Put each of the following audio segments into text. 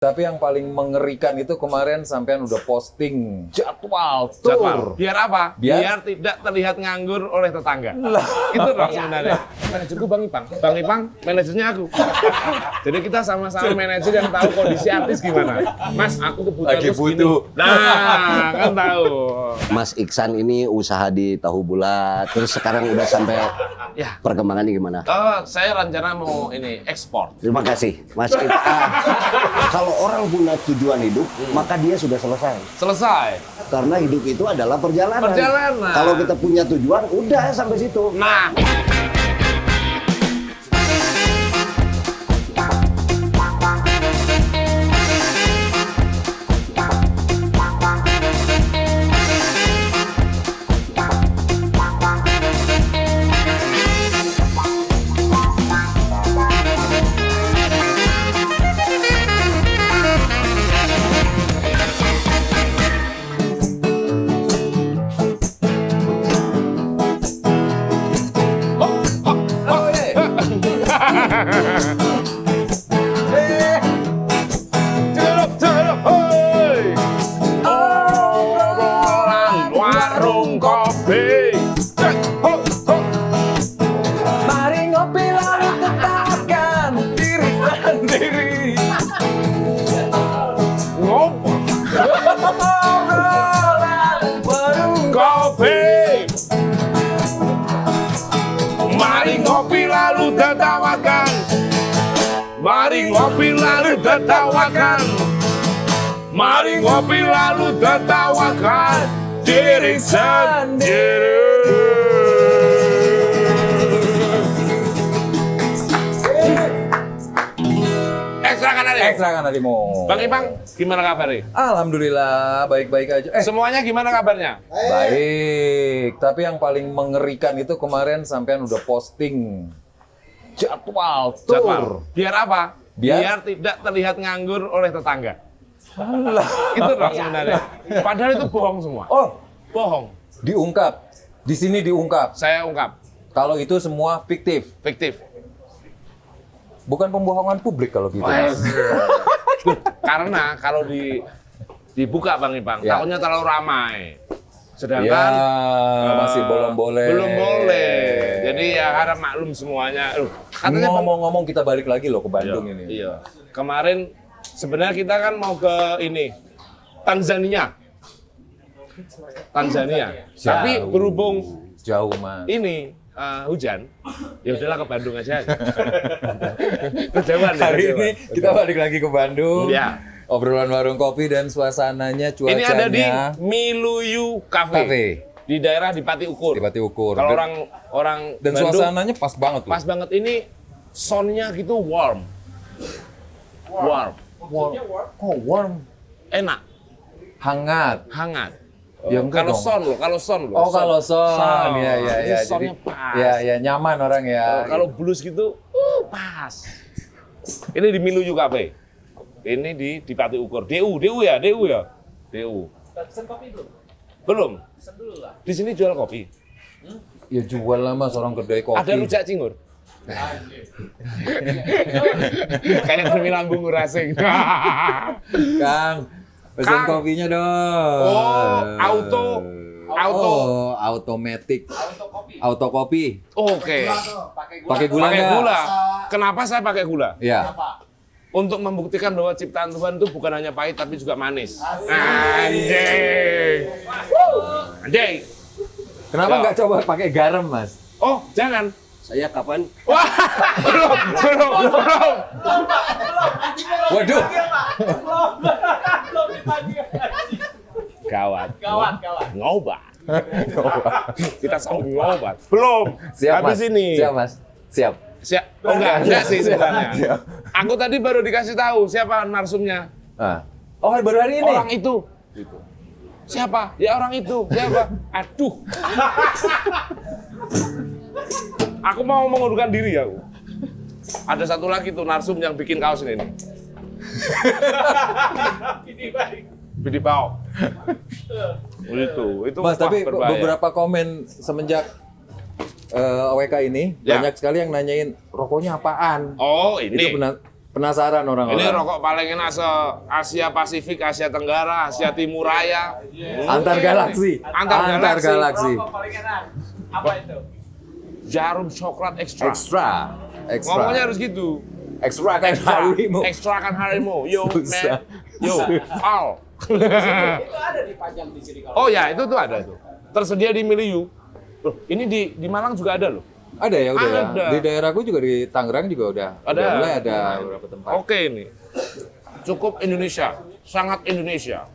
Tapi yang paling mengerikan itu kemarin sampean udah posting jadwal tour. Biar apa? Biar tidak terlihat nganggur oleh tetangga. Itu dong sebenarnya. Manajerku Bang Ipang. Bang Ipang, manajernya aku. Jadi kita sama-sama manajer yang tahu kondisi artis gimana. Mas, aku kebutuhan Lagi terus gini. butuh. Nah, kan tahu. Mas Iksan ini usaha di tahu bulat, terus sekarang udah sampai Ya. perkembangannya gimana? Saya rencana mau ini ekspor. Terima kasih, Mas Iksan. Kalau orang punya tujuan hidup, maka dia sudah selesai. Selesai. Karena hidup itu adalah perjalanan. Perjalanan. Kalau kita punya tujuan, udah sampai situ. Nah, Cedok, hoi. Obrolan warung kopi. Ho, ho. Mari ngopi lalu tetapkan diri sendiri. Ngopi. Obrolan warung Kopi. Mari ngopi lalu tertawakan. Mari ngopi lalu tertawakan. Mari ngopi lalu tertawakan diri sendiri. Ekstra kan ada? Ekstra kan Adimo. Bang Ipang, gimana kabarnya? Alhamdulillah baik-baik aja. Semuanya gimana kabarnya? Baik, tapi yang paling mengerikan itu kemarin sampean udah posting jadwal tour. Jadwal. Biar apa? Biar- Biar tidak terlihat nganggur oleh tetangga. Itu dong sebenarnya. Padahal itu bohong semua. Oh, Bohong. diungkap. Di sini diungkap. Saya ungkap. Kalau itu semua fiktif. Fiktif. Bukan pembohongan publik kalau gitu. Mas. Karena kalau dibuka Bang Ipang, Ya. takutnya terlalu ramai. Sedangkan Ya, masih belum boleh. Belum boleh. Jadi ya harap maklum semuanya. Katanya Ngomong-ngomong kita balik lagi loh ke Bandung ini. Iya. Kemarin sebenarnya kita kan mau ke ini Tanzania. Jauh. Tapi berhubung Jauh, Mas. ini hujan, ya udahlah ke Bandung aja. Kejauhan. Hari ini kita balik lagi ke Bandung. Ya. Obrolan warung kopi dan suasananya, cuacanya. Ini ada di Miluyu Cafe. Cafe. Di daerah di Pati Ukur. Di Pati Ukur. Kalau Dan- orang dan Bandung, suasananya pas banget loh. pas banget ini soundnya gitu warm. Warm. Oh, warm. Enak, Hangat. hangat. Ya enggak Kalau dong. sound loh, kalau sound loh. Oh, kalau sound. Ya, ya, Ini ya. soundnya pas. Ya, ya, nyaman orang ya. Kalau blues gitu, pas. Ini di Miluyu Cafe. Ini di Pati Ukur. DU ya. DU. Pesan kopi belum? Belum. Pesan dulu lah. Di sini jual kopi. Ya jual lah Mas, orang kedai kopi. Ada rujak cingur. Kayak kremi lambung racing. Kang, pesen Kang. kopinya dong. Oh, auto. Oh, automatic. Untuk kopi. Auto kopi. Oke. Pakai gula. Pakai gula Pakai nggak? gula. Kenapa saya pakai gula? Ya. Untuk membuktikan bahwa ciptaan Tuhan itu bukan hanya pahit tapi juga manis. Anjing. Anjing. Kenapa Ya. nggak coba pakai garam, Mas? Oh, jangan. Saya kapan? Wah, belum. Waduh. Gawat. Gawat. Ngobat. Kita sama ngobat. Belum. Siap, Habis Mas. ini. Siap, Mas. Siap. Siap. Oh enggak sih sebenarnya. Siap. Aku tadi baru dikasih tahu siapa narsumnya. Ah. Oh, baru hari ini? Orang itu. Siapa? Ya orang itu. Siapa? Aduh. Aku mau mengundurkan diri ya. Ada satu lagi tuh narsum yang bikin kaos ini. Ini baik. Bidi Pao. Itu Mas, wah, tapi berbahaya. beberapa komen semenjak WK ini Ya. banyak sekali yang nanyain rokoknya apaan. Oh, Itu ini. benar Penasaran orang-orang. Ini rokok paling enak se-Asia Pasifik, Asia Tenggara, Asia Timur Raya. Antar galaksi. Antar galaksi. Rokok paling enak. Apa itu? Jarum coklat ekstra. Ekstra. Ngomongnya harus gitu. Ekstra kan harimau. Ekstra kan harimau. Yo, Susah. man. Yo, all. Itu ada dipajang di sini kalau. Oh ya, itu tuh ada tuh. Tersedia di Milieu. Loh, ini di Malang juga ada loh. Ada ya udah ya. Ada. Di daerahku juga di Tangerang juga udah. Ada. Udah mulai ada beberapa tempat. Oke ini. Cukup Indonesia. Sangat Indonesia.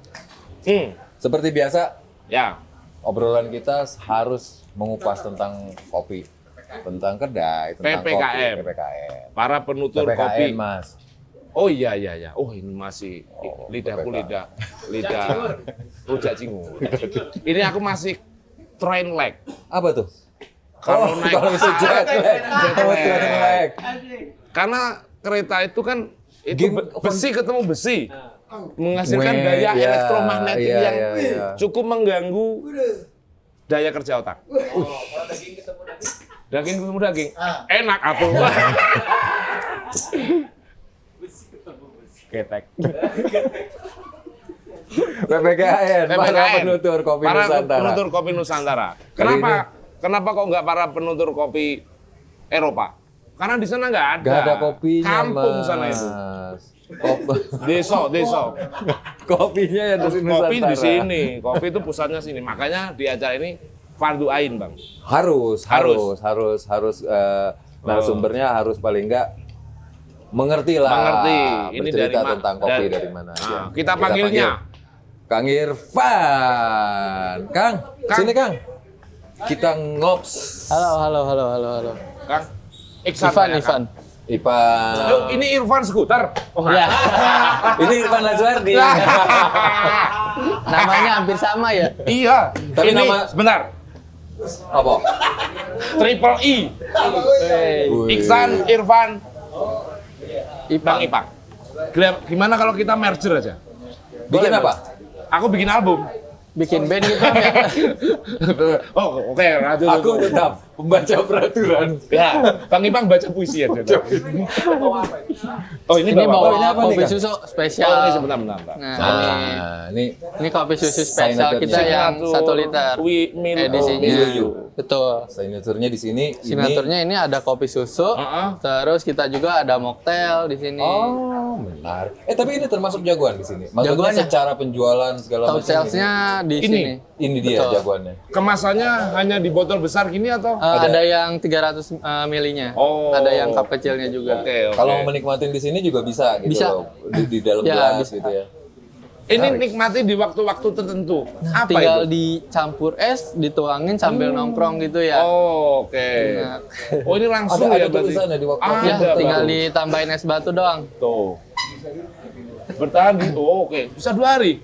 Seperti biasa, Ya. obrolan kita harus mengupas tentang kopi, tentang kedai, tentang PPKM. kopi, PPKM. Para penutur PPKM, kopi. Mas. Oh iya. Oh ini masih lidahku lidah rujak cingur. Ini aku masih train lag. Apa tuh? Kalau naik kalau itu jet lag. Jet Oh, lag. jet lag. Karena kereta itu kan itu Game- besi ketemu besi. Menghasilkan Weh, daya iya, elektromagnetik iya, yang iya. cukup mengganggu daya kerja otak. Kalau daging ketemu daging. Daging ketemu daging. Enak atuh. Ketek. PPKN, para penutur kopi Para Nusantara. penutur kopi Nusantara. Kali Kenapa kok nggak para penutur kopi Eropa? Karena di sana nggak ada. Gak ada kopinya, Kampung Mas. sana itu. Desa. Kopinya ya dari Nusantara. Kopi di sini. Kopi itu pusatnya sini. Makanya di acara ini fardu ain, Bang. Harus narasumbernya harus paling enggak mengerti lah. Mengerti. Ini bercerita dari tentang kopi dari mana aja. Nah, kita panggilnya Kang Irfan. Kang, sini Kang. Kita ngops. Halo. Kang Iksan. Ivan, ya, Ivan. Kang? Ipan. Loh, ini Irfan Skuter. Oh, Ya, Ini Irfan Lazuardi. namanya hampir sama ya. Iya. Tapi ini nama- sebentar. Apa? Triple I. Wih. Iksan, Irfan, Bang Ipang. Ipang. Gimana kalau kita merger aja? Bikin Boleh, apa? Bang? Aku bikin album. Bikin band gitu ya. Oh, oke, lanjut. Aku tetap pembaca peraturan. Ya, Bang Ipang baca puisi aja. Oh, ini Ini bawa. bawa ini apa nih, kopi Kang? susu Oh, spesial. ini sebentar. Nah, Ini kopi susu spesial Signature- kita yang 1 liter. Edisinya. Milieu. Betul. signaturnya di sini. Signaturnya ini ada kopi susu. Heeh. Terus kita juga ada mocktail di sini. Oh, menarik. Tapi ini termasuk jagoan di sini. Maksudnya Jagoannya. secara penjualan segala Top macam. salesnya di Ini. sini. Ini dia Betul. jagoannya. Kemasannya hanya di botol besar gini atau? Ada yang 300 milinya. Oh. Ada yang cup kecilnya juga. Oke. Kalau menikmatin di sini juga bisa gitu Bisa. loh. Di dalam Ya, gelas bisa. gitu ya. Ini nikmati di waktu-waktu tertentu. Apa Tinggal itu? dicampur es, dituangin sambil nongkrong gitu ya. Oh, oke. Enak. Oh, ini langsung Ada ya berarti? tulisannya di waktu Ah, Ya, ada, tinggal Bang. ditambahin es batu doang. Tuh. Bertahan di, oh, oke. Bisa 2 hari.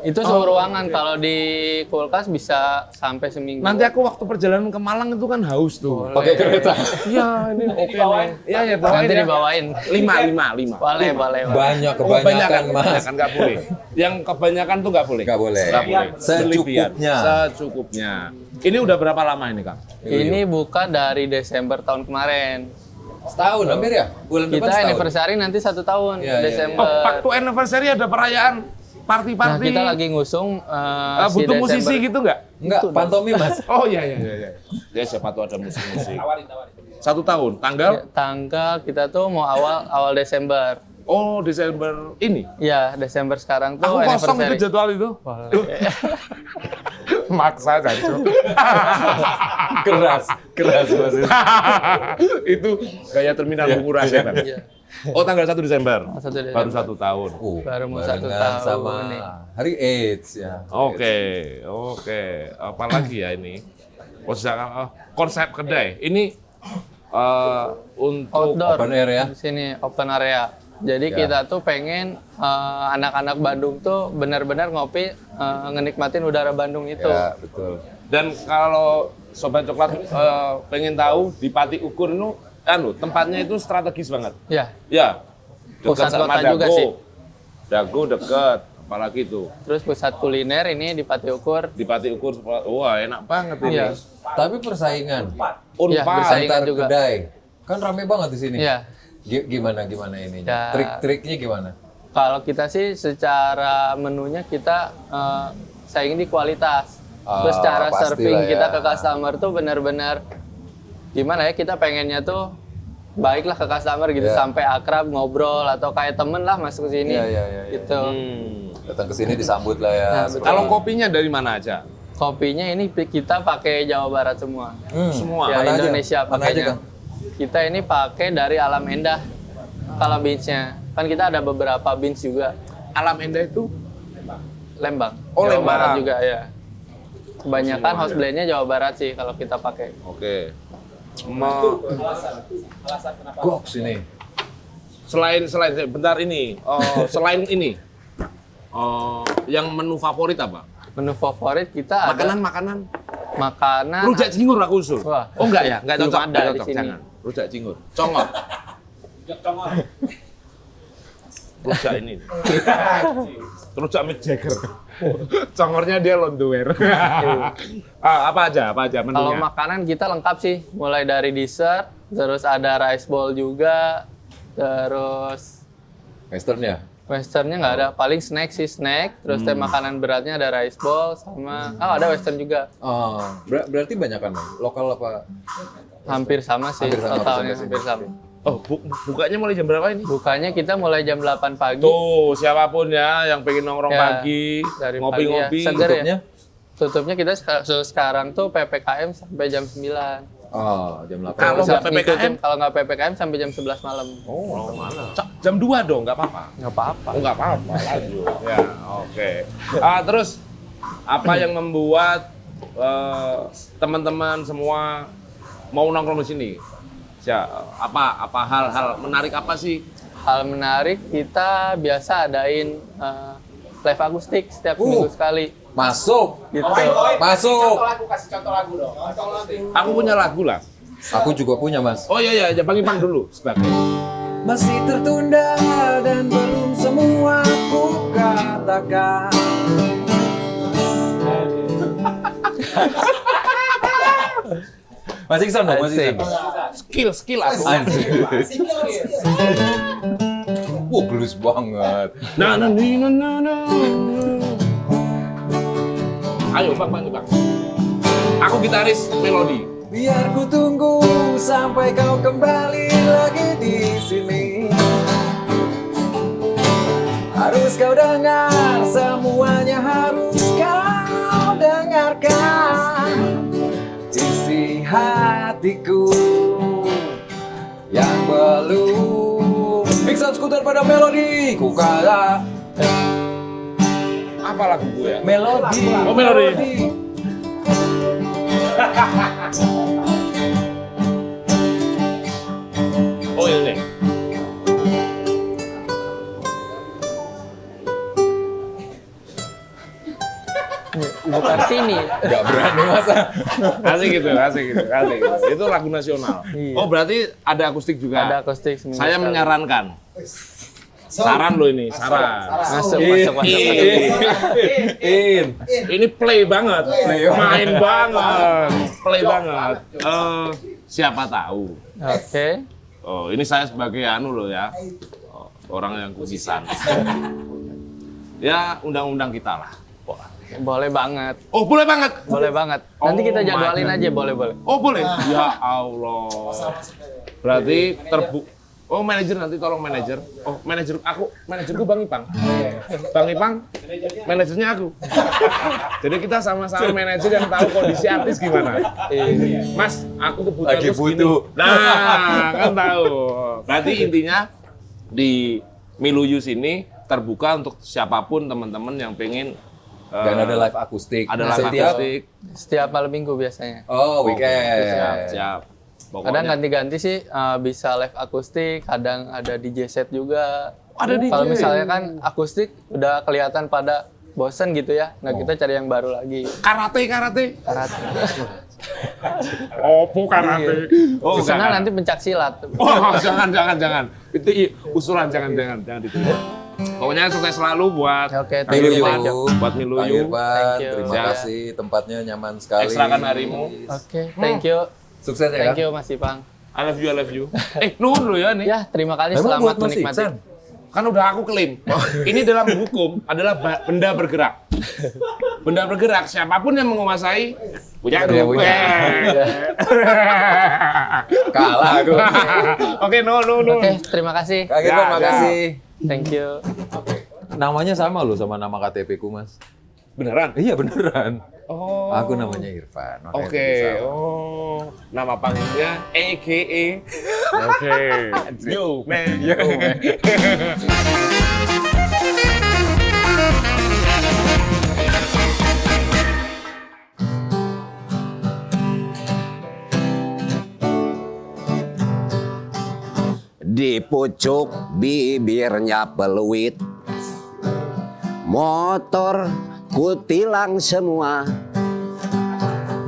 Itu suhu ruangan, kalau di kulkas bisa sampai seminggu. Nanti aku waktu perjalanan ke Malang itu kan haus tuh. Pakai kereta. Iya, ini oke nih. Iya, ya, bawain Nanti ya. dibawain. 5. Boleh. Banyak Oh, kebanyakan, Mas. Kebanyakan nggak boleh. Yang kebanyakan tuh nggak boleh. Nggak boleh. Nggak boleh. Secukupnya. Berlebihan. Secukupnya. Ini udah berapa lama ini, Kang? Ini buka dari Desember tahun kemarin. Setahun hampir ya? Bulan depan Kita setahun. anniversary nanti 1 tahun, Iya, iya, Desember. Oh, waktu anniversary ada perayaan Nah, party-party. kita lagi ngusung si butuh musisi Desember. gitu nggak? Enggak, pantomim, Mas. Oh iya. Ya siapa tuh ada musik-musik. 1 tahun, tanggal? Tanggal kita tuh mau awal Desember. Oh, Desember ini. Ya, Desember sekarang tuh Aku kosong anniversary. itu jadwal itu. Maksa Jancu. keras Mas. Itu gaya terminal Bunguras ya kan? Iya. Oh, tanggal 1 Desember. 1 Desember. Baru 1 tahun. Baru mau Barengan 1 tahun sama nih. hari AIDS ya. Oke. Apalagi ya ini? Konsep kedai. Ini untuk Outdoor. Open air ya? Di sini open area. Jadi Ya. kita tuh pengen anak-anak Bandung tuh benar-benar ngopi ngenikmatin udara Bandung itu. Ya, betul. dan kalau Sobat Coklat pengen tahu di Pati Ukur itu tempatnya itu strategis banget. Ya, Ya. Dekat Pusat sama kota juga Dago. sih. Dago dekat, apalagi itu. terus pusat kuliner ini di Pati Ukur. Di Pati Ukur, wah enak banget ini. Iya. Tapi persaingan Ya, Unpad. bersaing. antar juga. kedai kan rame banget di sini. Iya. Gimana ini? Ya. Trik-triknya gimana? Kalau kita sih secara menunya kita saing di kualitas. Terus cara pastilah serving kita ya. ke customer tuh benar-benar gimana ya, kita pengennya tuh baiklah ke customer gitu, Ya. sampai akrab, ngobrol atau kayak temen lah masuk ke sini. Iya. Gitu. Datang ke sini disambut lah ya. Nah, seperti- Kalau kopinya dari mana aja? Kopinya ini kita pakai Jawa Barat semua. Semua. Ya, Mana aja? Indonesia Mana aja, pakainya. Kang? Kita ini pakai dari Alam Endah kalau beans-nya. Kan kita ada beberapa beans juga. Alam Endah itu Lembang. Oh, Jawa Lembang. Barat juga ya. Kebanyakan house blend-nya Jawa Barat sih kalau kita pakai. oke. Alasan kenapa? Goks ini. Selain bentar ini, selain ini, yang menu favorit apa? Menu favorit kita ada Makanan. makanan. Rujak cingur aku usul. Wah. Oh enggak ya, enggak Belum cocok. ada Enggak di cocok, sini. jangan. Rujak cingur. Congor. Congor. Rujak ini. Rujak Mick Jagger. Congornya dia londower. Apa aja Kalau menunya? makanan kita lengkap sih, mulai dari dessert, terus ada rice bowl juga, terus Western ya? westernnya nggak ada, paling snack sih snack, terus teh makanan beratnya ada rice bowl sama, ada western juga, Oh, berarti banyak kan? Lokal apa? hampir sama sih, Hampir sama totalnya presentasinya. hampir sama. Oh, bukanya mulai jam berapa ini? Bukanya kita mulai jam 8 pagi, Tuh, siapapun ya yang pengen nongkrong Ya, pagi, dari ngopi-ngopi. pagi ya. Seger Tutupnya? tutupnya kita sekarang tuh PPKM sampai jam 9. Oh, jam 8. Kalau Bisa nggak PPKM? ngikutin, kalau nggak PPKM sampai jam 11 malam. Oh, jam 2 dong, nggak apa-apa. Nggak apa-apa. Oh, nggak apa-apa, lanjut. Ya, oke. Terus, apa yang membuat teman-teman semua mau nongkrong di sini? Apa hal-hal menarik apa sih? Hal menarik, kita biasa adain live akustik setiap minggu sekali. Masuk. Gitu. Masuk. Kasih contoh lagu dong. Aku punya lagu lah. Aku juga punya, Mas. Oh iya, Bang Ipang dulu sebagai. Masih tertunda dan belum semua ku katakan. Masih kesana, masih kesana. Skill aku. Anjir. Wah, blues banget. Nah. Ayo, Bang Ipang. Aku gitaris melodi. Biar ku tunggu sampai kau kembali lagi di sini. Harus kau dengar, semuanya harus kau dengarkan. Isi hatiku yang belum Mixan skuter pada melodi ku kalah. Apa lagu gue ya? Melodi. Oh, melodi. Oh ini. Ibu Kartini. Gak berani masa. Asik gitu. Itu lagu nasional. Iya. Oh berarti ada akustik juga. Ada akustik seminggu Saya sekali. menyarankan. Saran lo ini, saran. Masuk. Ini play banget, main banget, play banget. Siapa tahu. Oke. Oh ini saya sebagai anu loh ya, orang yang kusisan. Ya undang-undang kita lah. Boleh banget. Oh boleh banget. Boleh banget. Nanti Oh kita my jadwalin God. aja, boleh. Oh boleh. Ya Allah. Berarti Oh manajer nanti tolong manajer. Oh manajerku Bang Ipang. Bang Ipang, manajernya aku. Jadi kita sama-sama manajer yang tahu kondisi artis gimana. Mas, aku kebutuhan Lagi terus gini. butuh. Nah, kan tahu. Berarti intinya di Miluyus ini terbuka untuk siapapun teman-teman yang pengen Dan ada live akustik. ada live Setiap- akustik. Setiap malam minggu biasanya. Oh, weekend. Siap. Kadang Pokoknya ganti-ganti sih, bisa live akustik, kadang ada DJ set juga. Ada DJ. Kalau misalnya kan akustik udah kelihatan pada bosen gitu ya, nah kita cari yang baru lagi. karate. Karate. Oh, bukan karate. Oh, Karena nanti pencak silat. Oh, jangan. Itu usulan jangan diterima. Pokoknya sukses selalu buat Oke, Thank you. buat Pak Miluyu. Irfan, Thank you. terima Siap. kasih. Tempatnya nyaman sekali. Ekstrakan harimu. Oke, thank you. Sukses ya, Thank Kang. you Mas Ipang. I love you, I love you. Nuhun lo ya nih. Ya, terima kasih. Memang Selamat buat Mas menikmati. Iksan? Kan udah aku klaim. Ini dalam hukum adalah benda bergerak. Benda bergerak, siapapun yang menguasai punya Dia aku. punya. Kalah aku. Oke, no. Oke, terima kasih. Kak Irfan, Ya, makasih. Thank you. Namanya sama loh sama nama KTP ku, Mas. Beneran? Iya beneran. Oh. Aku namanya Irfan. makanya Oke, jadi sama. nama panggilnya AKA. Oke, yo man, Yo, man. Di pucuk bibirnya peluit, motor kutilang semua,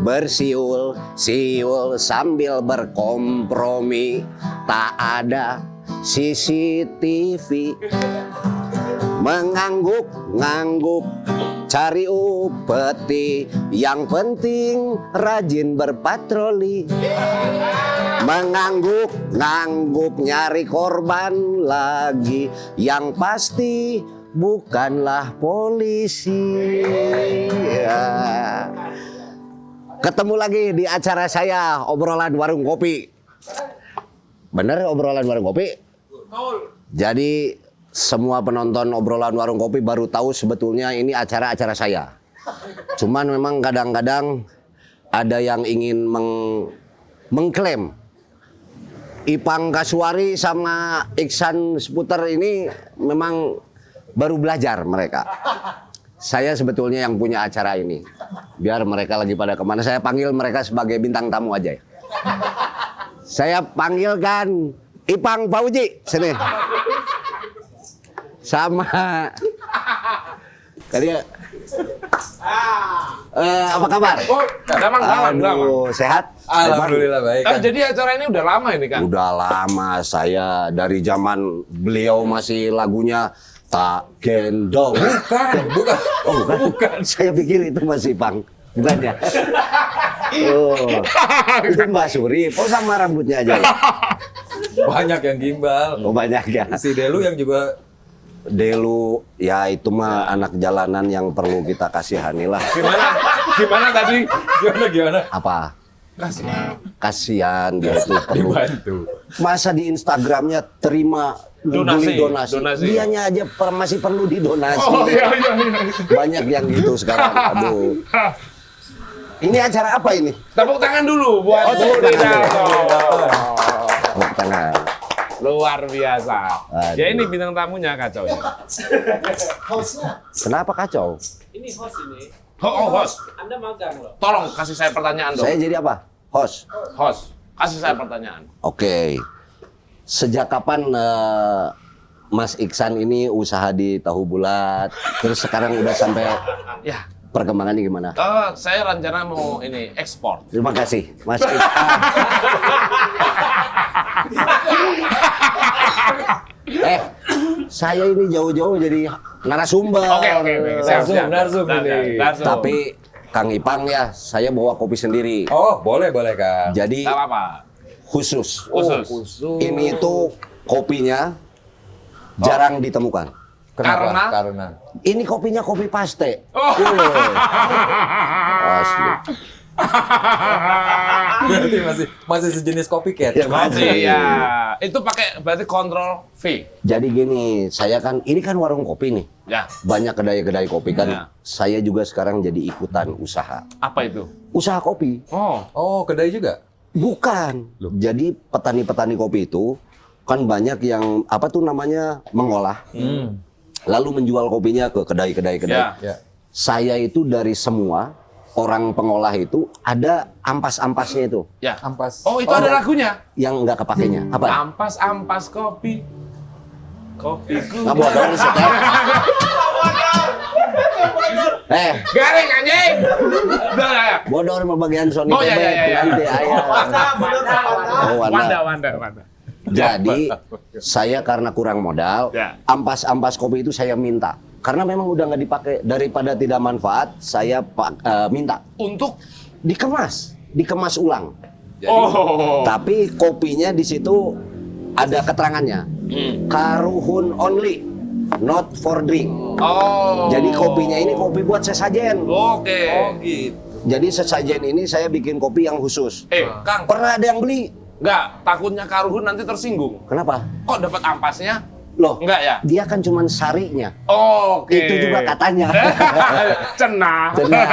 bersiul-siul sambil berkompromi, tak ada CCTV, mengangguk-ngangguk cari upeti, yang penting rajin berpatroli. Mengangguk-ngangguk nyari korban lagi, yang pasti bukanlah polisi. Ya. Ketemu lagi di acara saya, obrolan warung kopi. Bener obrolan warung kopi? Jadi semua penonton obrolan warung kopi baru tahu sebetulnya ini acara-acara saya. Cuman memang kadang-kadang ada yang ingin mengklaim Ipang Kasuari sama Iksan Seputer ini memang baru belajar mereka. Saya sebetulnya yang punya acara ini. Biar mereka lagi pada kemana, saya panggil mereka sebagai bintang tamu aja ya. Saya panggilkan Ipang Fauji, sini. Sama kalian. Apa kabar? Oh, gampang. Aduh, sehat? Alhamdulillah baik. Ah, jadi acara ini udah lama ini kan? Udah lama, saya dari zaman beliau masih lagunya Tak Gendong. Bukan. Oh, bukan. Saya pikir itu masih Ipang. Bukan ya? Oh, itu Mbak Suri. Oh, sama rambutnya aja ya? Banyak yang gimbal. Oh, banyak ya? Si Delu yang juga Delu, ya itu mah anak jalanan yang perlu kita kasihani lah. Gimana tadi? gimana? Apa? Kasih. Kasihan dia itu perlu. Dibantu. Masa di Instagramnya terima Donasi. donasi. Dianya aja masih perlu didonasi. Oh iya. Banyak yang gitu sekarang. Aduh. Ini acara apa ini? Tepuk tangan dulu buat tepuk Budi tangan dulu. Darto. Tepuk tangan. Luar biasa. Aduh. Ya ini bintang tamunya kacau. Hostnya, Kenapa kacau? ini host ini. Host. Anda magang loh. Tolong kasih saya pertanyaan dong. Saya jadi apa? Host. Host, kasih saya pertanyaan. Oke. Sejak kapan Mas Iksan ini usaha di Tahu Bulat? Terus sekarang udah sampai Ya, perkembangannya gimana? saya rencana mau ini ekspor. Terima kasih, Mas Iksan. Saya ini jauh-jauh jadi narasumber. Oke. Siap. Narsum ini. Narsum. Tapi Kang Ipang ya, saya bawa kopi sendiri. Oh, boleh Kang. Jadi Gak apa-apa. khusus. Khusus. Khusus. Ini itu kopinya jarang ditemukan. Kenapa? Karena Ini kopinya kopi paste. Oh. Asli. berarti masih sejenis copycat. Ya, Masih ya. Itu pakai berarti kontrol V. Jadi gini, saya kan ini kan warung kopi nih. Ya. Banyak kedai-kedai kopi kan. Ya. Saya juga sekarang jadi ikutan usaha. Apa itu? Usaha kopi. Oh. Oh, kedai juga? Bukan. Jadi petani-petani kopi itu kan banyak yang apa tuh namanya mengolah. Lalu menjual kopinya ke kedai-kedai. Ya. Ya. Saya itu dari semua orang pengolah itu ada ampas-ampasnya itu Ya. Ampas. Oh, itu ada lagunya. yang nggak kepakainya. Apa? Ampas kopi. Kopiku. Nggak bodoh nih setel. Garing anjing. Udah ya. Bodor sama bagian Sony Oh, iya, Bebek, iya, iya. nanti ayah. Oh, Wanda. Wanda. Jadi saya karena kurang modal, Ya. ampas-ampas kopi itu saya minta. Karena memang udah nggak dipakai, daripada tidak manfaat, saya minta Untuk dikemas ulang. Jadi Tapi kopinya di situ ada keterangannya. Karuhun only, not for drink. Oh. Jadi kopinya ini kopi buat sesajen. Oke. gitu. Jadi sesajen ini saya bikin kopi yang khusus. Kang, Pernah ada yang beli? enggak, takutnya Karuhun nanti tersinggung. Kenapa? Kok dapat ampasnya? Loh, Enggak ya? dia kan cuman sarinya. Oke. Itu juga katanya. Cenah. Tenang.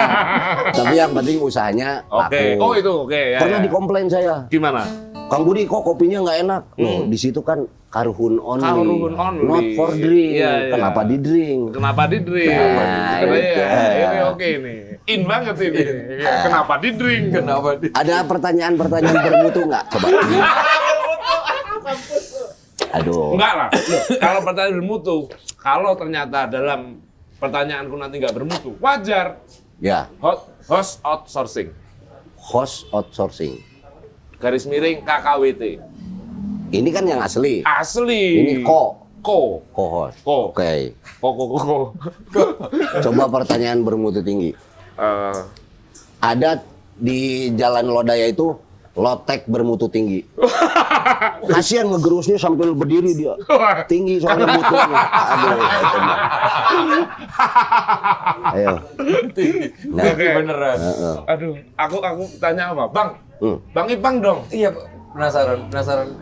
Tapi yang penting usahanya Oke. laku. Oh itu oke ya. Pernah ya. dikomplain saya. Gimana? Kang Budi kok kopinya nggak enak? Loh, di situ kan Karuhun only, Karuhun only. not for drink. Iya, iya. Kenapa di drink? Kenapa di drink? Nah, itu. Ini oke nih. In banget ini. Kenapa di drink? Kenapa di... Ada pertanyaan-pertanyaan bermutu nggak? Coba. Aduh. Enggak lah. Loh, kalau pertanyaan bermutu, kalau ternyata dalam pertanyaanku nanti nggak bermutu, wajar. Ya, Host outsourcing. host outsourcing. Garis miring KKWT. Ini kan yang asli. Asli. Ini ko Ko. host. Oke. Ko. Coba pertanyaan bermutu tinggi. Ada di Jalan Lodaya itu lotek bermutu tinggi. Kasihan ngegerusnya sambil berdiri dia. Tinggi soalnya mutunya. Aduh. Ayo. Nah, Oke. Beneran. Aduh, aku tanya apa? Bang. Hmm. Bang Ipang dong. Iya, penasaran.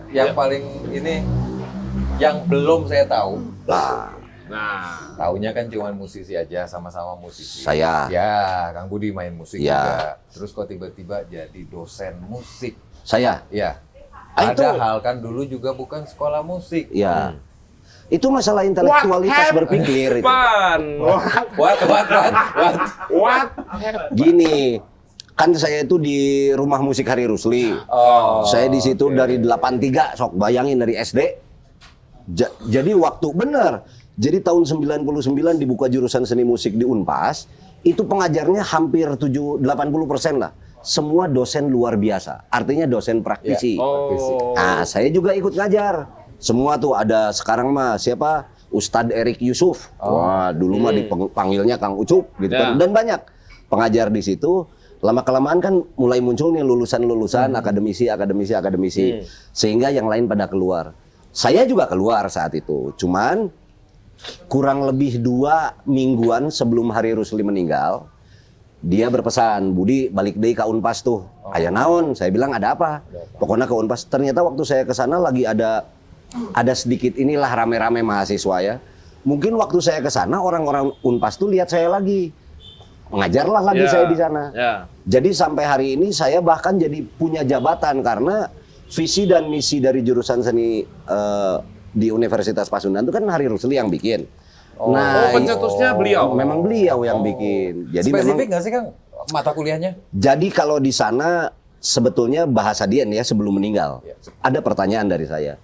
Yang paling ini, yang belum saya tahu. Nah, Taunya kan cuma musisi aja, sama-sama musisi. Saya. Ya, Kang Budi main musik Ya. juga. Terus kok tiba-tiba jadi dosen musik? saya. Ya. Ah, itu- Padahal kan dulu juga bukan sekolah musik. Ya. Itu masalah intelektualitas berpikir itu. What? Gini, kan saya itu di Rumah Musik Hari Rusli. Saya di situ dari 83, sok bayangin dari SD. Jadi waktu bener. Jadi tahun 99 dibuka jurusan seni musik di Unpas, itu pengajarnya hampir 80% lah. Semua dosen luar biasa. Artinya dosen praktisi. Oh. Nah, saya juga ikut ngajar. Semua tuh ada sekarang mah siapa? Ustadz Erik Yusuf. Wah, dulu mah dipanggilnya Kang Ucup gitu kan. Dan banyak pengajar di situ. Lama-kelamaan kan mulai muncul nih lulusan-lulusan akademisi. Sehingga yang lain pada keluar. Saya juga keluar saat itu. Cuman kurang lebih 2 mingguan sebelum Hari Rusli meninggal, dia berpesan, Budi balik deh ke Unpas tuh. Aya naon? Saya bilang ada apa? Pokoknya ke Unpas. Ternyata waktu saya ke sana lagi ada sedikit inilah rame-rame mahasiswa ya. Mungkin waktu saya ke sana orang-orang Unpas tuh lihat saya lagi. Mengajarlah lagi saya di sana. Jadi sampai hari ini saya bahkan jadi punya jabatan karena visi dan misi dari jurusan seni di Universitas Pasundan itu kan Hari Rusli yang bikin. Pencetusnya beliau. Memang beliau yang bikin. Jadi Spesifik memang nggak sih Kang mata kuliahnya? jadi kalau di sana sebetulnya bahasa Dian ya sebelum meninggal. Ada pertanyaan dari saya.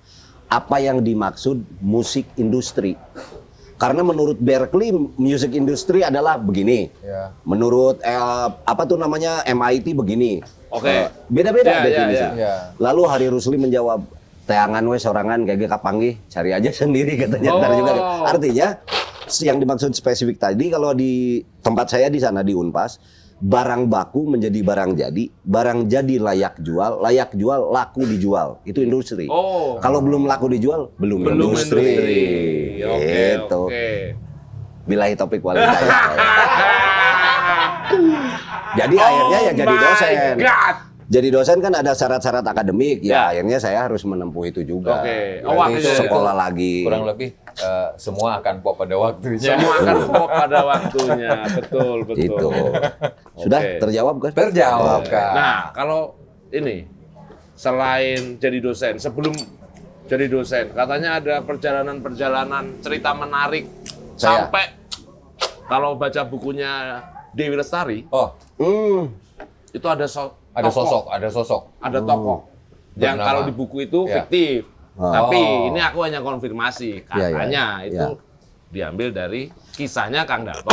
Apa yang dimaksud musik industri? Karena menurut Berkeley music industry adalah begini. Ya. Menurut apa tuh namanya MIT begini. Oke. Beda-beda Ya, definisi. ya. Lalu Hari Rusli menjawab, teangan we sorangan kayak kapanggih, cari aja sendiri katanya. Ntar juga. Artinya yang dimaksud spesifik tadi kalau di tempat saya di sana di Unpas, barang baku menjadi barang jadi layak jual laku dijual. Itu industri. Kalau belum laku dijual, belum industri. Gitu. Bilahi topik walhidayah. Jadi akhirnya ya jadi dosen. Jadi dosen kan ada syarat-syarat akademik, ya akhirnya saya harus menempuh itu juga. Berarti itu Sekolah lagi. Kurang lebih semua akan pop pada waktunya. Semua akan pop pada waktunya. Betul. Itu. Sudah terjawab kan? Terjawab Kang. Nah, kalau ini selain jadi dosen, sebelum jadi dosen, katanya ada perjalanan-perjalanan cerita menarik Saya. sampai kalau baca bukunya Dewi Lestari, Oh, itu ada ada sosok. ada tokoh yang Bernama. kalau di buku itu Ya. fiktif. Oh. Tapi ini aku hanya konfirmasi, Ya, ya. katanya Ya. itu diambil dari kisahnya Kang Daton.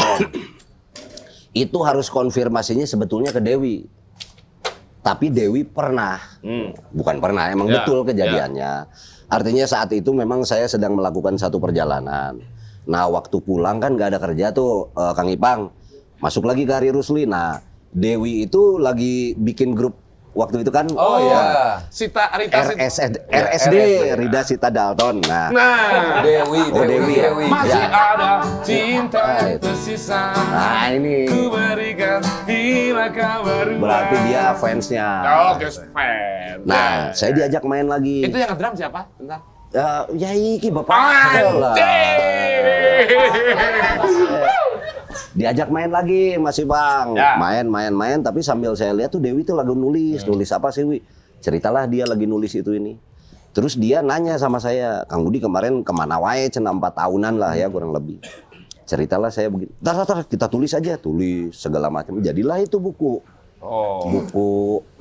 Itu harus konfirmasinya sebetulnya ke Dewi. Tapi Dewi pernah, bukan pernah, emang Ya, betul kejadiannya. Artinya saat itu memang saya sedang melakukan satu perjalanan. Nah waktu pulang kan gak ada kerja tuh Kang Ipang. Masuk lagi ke Hari Rusli. Nah Dewi itu lagi bikin grup waktu itu kan Oh iya. Rita RSD Rida Sita Dalton. Nah, Dewi, Oh, Dewi ya? masih Ya. ada cinta tersisa. nah ini Ku berikan bila kau berubah. berarti dia fansnya. Oke, fan. Nah, saya diajak main lagi. Itu yang ngedrum siapa? Bentar. Ya iki bapak lah. Diajak main lagi masih Bang. Ya. Main tapi sambil saya lihat tuh Dewi tuh lagi nulis apa sih Wi? Ceritalah dia lagi nulis itu ini. Terus dia nanya sama saya, Kang Budi kemarin kemana wae? Cenah 4 tahunan lah ya kurang lebih. Ceritalah saya begini. Tar, kita tulis aja, tulis segala macam. Jadilah itu buku. Oh. Buku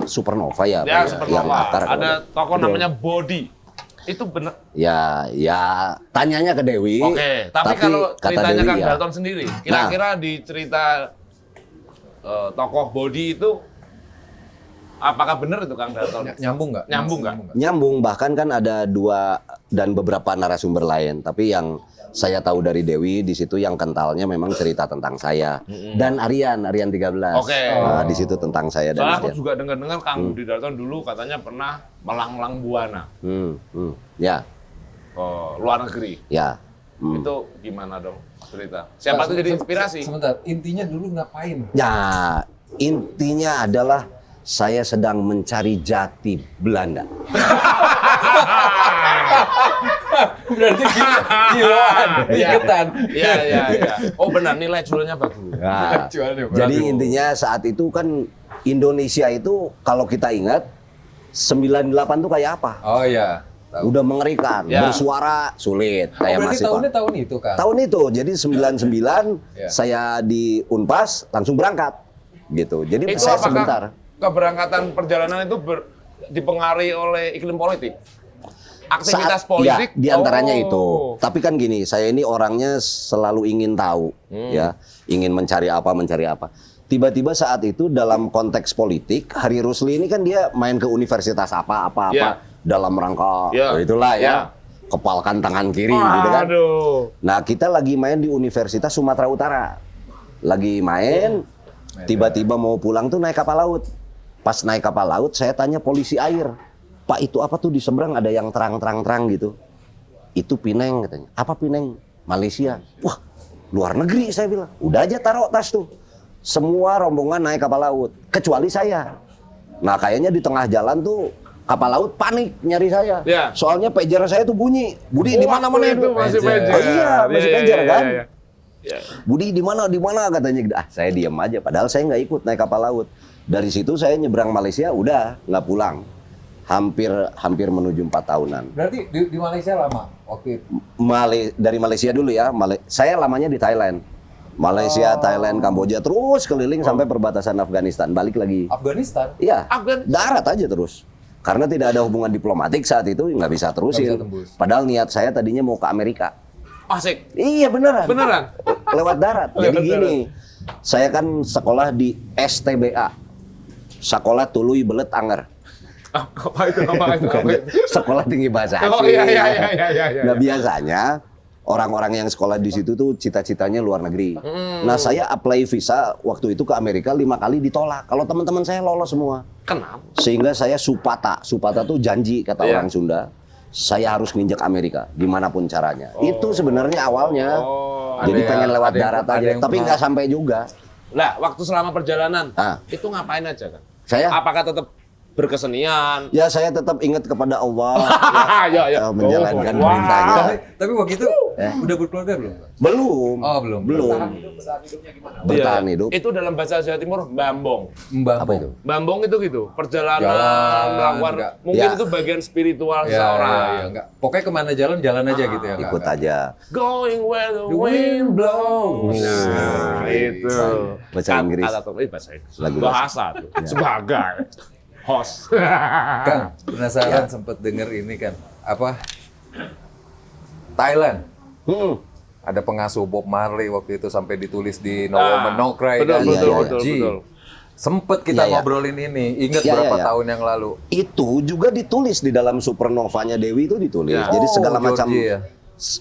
Supernova ya, Ya, Pak, Supernova. yang akar. Ada tokoh Betul. namanya Body. Itu bener. Ya, tanyanya ke Dewi. Oke, tapi kalau kata ceritanya Dewi Kang ya. Dalton sendiri, kira-kira di cerita tokoh Body itu apakah benar itu Kang Dalton? Nyambung nggak? Nyambung nggak? Nyambung, bahkan kan ada 2 dan beberapa narasumber lain. Tapi yang saya tahu dari Dewi di situ yang kentalnya memang cerita tentang saya dan Aryan 13. Oke. Nah, di situ tentang saya dan Soalnya aku Aryan. juga dengar-dengar Kang Budi Dalton dulu katanya pernah melanglang buana Ya, ke luar negeri. ya. Itu gimana dong cerita? Siapa tuh jadi inspirasi? Sebentar, intinya dulu ngapain? Ya, intinya adalah saya sedang mencari jati Belanda. Berarti kiloan, iketan. Iya. Oh benar, nilai jualnya bagus. Nah, Jualnya jadi bagus. intinya saat itu kan Indonesia itu kalau kita ingat 98 tuh kayak apa? Oh iya. Tahu. Udah mengerikan, Ya. bersuara sulit, Oh, kayak berarti masih tahunnya tahun itu kan? tahun itu. Jadi 99 Ya. saya di Unpas langsung berangkat gitu. Jadi Itu saya apakah sebentar. keberangkatan perjalanan itu dipengaruhi oleh iklim politik? Aktivitas politik? Ya, diantaranya Oh. itu. Tapi kan gini, saya ini orangnya selalu ingin tahu, ya, ingin mencari apa. Tiba-tiba saat itu dalam konteks politik, Hari Rusli ini kan dia main ke universitas apa Ya. dalam rangka Ya. itulah ya, Ya. kepalkan tangan kiri gitu kan. Aduh. Nah, kita lagi main di Universitas Sumatera Utara. Lagi main, tiba-tiba mau pulang tuh naik kapal laut. Pas naik kapal laut, saya tanya polisi air. Pak, itu apa tuh di seberang ada yang terang gitu. Itu Pineng katanya. Apa Pineng? Malaysia. Wah, luar negeri saya bilang. Udah aja taruh tas tuh. Semua rombongan naik kapal laut, kecuali saya. Nah, kayaknya di tengah jalan tuh kapal laut panik nyari saya. Ya. Soalnya pager saya tuh bunyi. Budi di mana-mana Waktu itu itu. masih Pager. pager. Oh iya, masih pager kan? Iya. Budi di mana katanya. Saya diam aja. Padahal saya nggak ikut naik kapal laut. Dari situ saya nyebrang Malaysia, udah nggak pulang. Hampir menuju 4 tahunan. Berarti di Malaysia lama waktu itu? Dari Malaysia dulu ya. Saya lamanya di Thailand. Malaysia, Thailand, Kamboja, terus keliling sampai perbatasan Afghanistan. Balik lagi. Afghanistan? Iya, Afgan- darat aja terus. Karena tidak ada hubungan diplomatik saat itu, nggak bisa terusin. Nggak bisa tembus. Padahal niat saya tadinya mau ke Amerika. Asik. Iya beneran. Beneran? Lewat darat. Jadi gini, saya kan sekolah di STBA, Sekolah Tuluy Belet Anger. Apa itu? Sekolah Tinggi Bahasa Oh Asing. iya. Nah biasanya orang-orang yang sekolah di situ tuh cita-citanya luar negeri. Nah saya apply visa waktu itu ke Amerika 5 kali ditolak. Kalau teman-teman saya lolos semua. Kenapa? Sehingga saya supata tuh janji kata Iya. orang Sunda. Saya harus nginjek Amerika, gimana pun caranya. Itu sebenarnya awalnya. Jadi Ada pengen yang- lewat ada yang- darat ada aja, yang tapi pernah- nggak sampai juga. Lah, waktu selama perjalanan, Ah. itu ngapain aja kan? Saya, Apakah tetap berkesenian? ya saya tetap ingat kepada Allah, Ya. menjalankan Wah. perintahnya. Tapi waktu itu udah berkeluarga belum? Belum. Oh, belum. Bertahan Iya. hidup. Itu dalam bahasa Jawa Timur bambong. Mbak. Apa itu? Bambong itu gitu, perjalanan Jalan, melakukan enggak. mungkin Ya. itu bagian spiritual Ya, seseorang. ya, enggak. Pokoknya kemana jalan aja gitu ya. Ikut aja. Going where the The wind wind blows. blows. Nah, itu. Bahasa Inggris. Bahasa Inggris. Lagu Bahasa tuh. Sebagai host. Kang, penasaran sempet denger ini kan. Apa? Thailand. Ada pengasuh Bob Marley waktu itu sampai ditulis di No Woman No Cry betul, kan. betul, Georgie. betul. Sempet kita Iya, iya. ngobrolin ini. Ingat Iya, berapa iya, iya. tahun yang lalu? Itu juga ditulis di dalam Supernovanya Dewi itu ditulis. Ya. Jadi Oh, segala macam Georgie ya.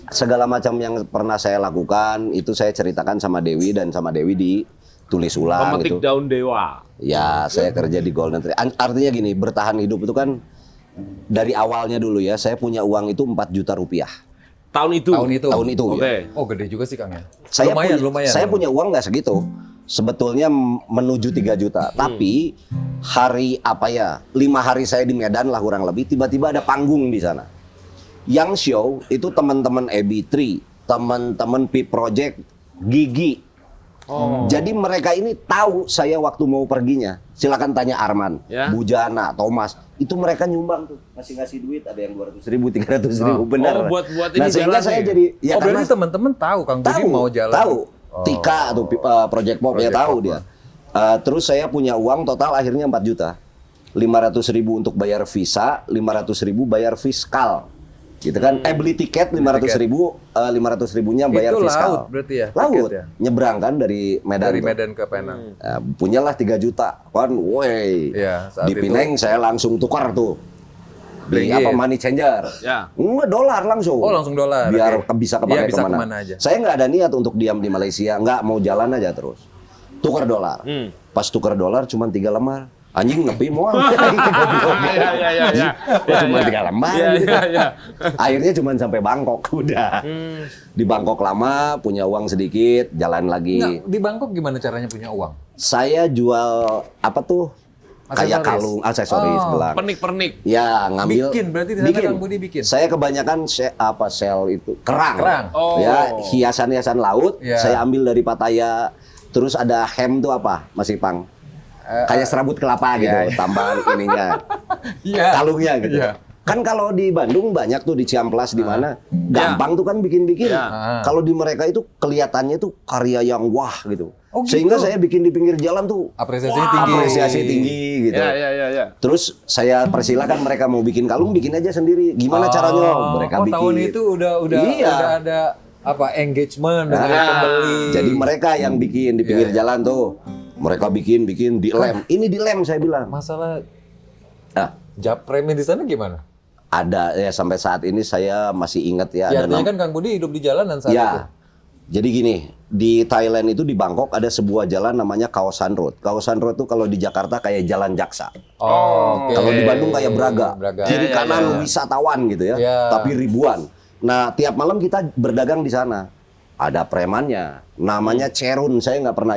segala macam yang pernah saya lakukan itu saya ceritakan sama Dewi dan sama Dewi ditulis ulang Pemetik gitu. daun dewa. Ya, saya kerja di Golden Tree. Artinya gini, bertahan hidup itu kan dari awalnya dulu ya, saya punya uang itu 4 juta rupiah. Tahun itu. Tahun itu Oke. ya. Oh, gede juga sih Kang ya. Saya lumayan. Saya punya uang nggak segitu. Sebetulnya menuju 3 juta. Tapi hari 5 hari saya di Medan lah kurang lebih, tiba-tiba ada panggung di sana. Yang show itu teman-teman AB3, teman-teman P Project, Gigi. Jadi mereka ini tahu saya waktu mau perginya. Silakan tanya Arman, Ya. Bujana, Thomas. Itu mereka nyumbang tuh, ngasih duit. Ada yang 200.000, 300.000, benar. Oh, buat nah, ini sehingga jalan saya nih. jadi, ya Oh, berarti karena teman-teman tahu Kang Budi tahu, mau jalan. tahu. Oh. Tika atau Project Pop ya Project tahu Pop, dia. Terus saya punya uang total akhirnya 4 juta. 500.000 untuk bayar visa, 500.000 bayar fiskal. Gitu kan? Beli tiket 500.000, 500.000-nya bayar Itu fiskal. laut berarti ya? Laut, Tiket ya? nyebrang kan dari Medan. Dari tuh. Medan ke Penang. Punyalah 3 juta. Kan, woi. Iya, saat Di itu. Pineng saya langsung tukar tuh. Beli Ringgit. apa money changer? Ya. Enggak, dolar langsung. Oh, langsung dolar, Biar oke. bisa Iya, kepakai bisa kemana. kemana aja. Saya nggak ada niat untuk diam di Malaysia. Nggak, mau jalan aja terus. Tukar dolar. Pas tukar dolar cuma 3 lembar. Anjing nepi mau. Ya. Cuma 3 lembar. gitu. Akhirnya cuma sampai Bangkok udah. Di Bangkok lama, punya uang sedikit, jalan lagi. Nggak, di Bangkok gimana caranya punya uang? Saya jual apa tuh? Kayak Aksesoris. kalung, aksesoris, gelang. Pernik-pernik. Ya, ngambil. Bikin, berarti di sana Kang Budi bikin? Saya kebanyakan sel itu kerang. Kerang. Oh. Ya, hiasan-hiasan laut. Ya. Saya ambil dari Pattaya. Terus ada hem tuh apa, Mas Ipang? Kayak serabut kelapa gitu, iya. tambahan ininya, Iya. kalungnya gitu. Iya. Kan kalau di Bandung banyak tuh di Ciamplas di mana, gampang tuh kan bikin-bikin. Ya. Kalau di mereka itu kelihatannya tuh karya yang wah gitu. Oh, gitu? Sehingga saya bikin di pinggir jalan tuh Apresiasinya tinggi. apresiasi tinggi gitu. Ya. Terus saya persilakan mereka mau bikin kalung, bikin aja sendiri. Gimana caranya? Mereka bikin. Tahun itu udah Iya. udah ada apa engagement dengan pembeli. Jadi mereka yang bikin di pinggir jalan tuh. Mereka bikin di lem. Ini di lem saya bilang. Masalah Ah, Japremnya di sana gimana? ada ya sampai saat ini saya masih ingat ya. Ya, ada artinya kan Kang Budi hidup di jalanan saat itu. Ya. Jadi gini, di Thailand itu di Bangkok ada sebuah jalan namanya Kaosan Road. Kaosan Road tuh kalau di Jakarta kayak jalan jaksa. Oh, oke. Kalau di Bandung kayak Braga. Kiri Ya, kanan wisatawan gitu ya. Ya. Tapi ribuan. Nah, tiap malam kita berdagang di sana. Ada premannya. Namanya Cerun. Saya nggak pernah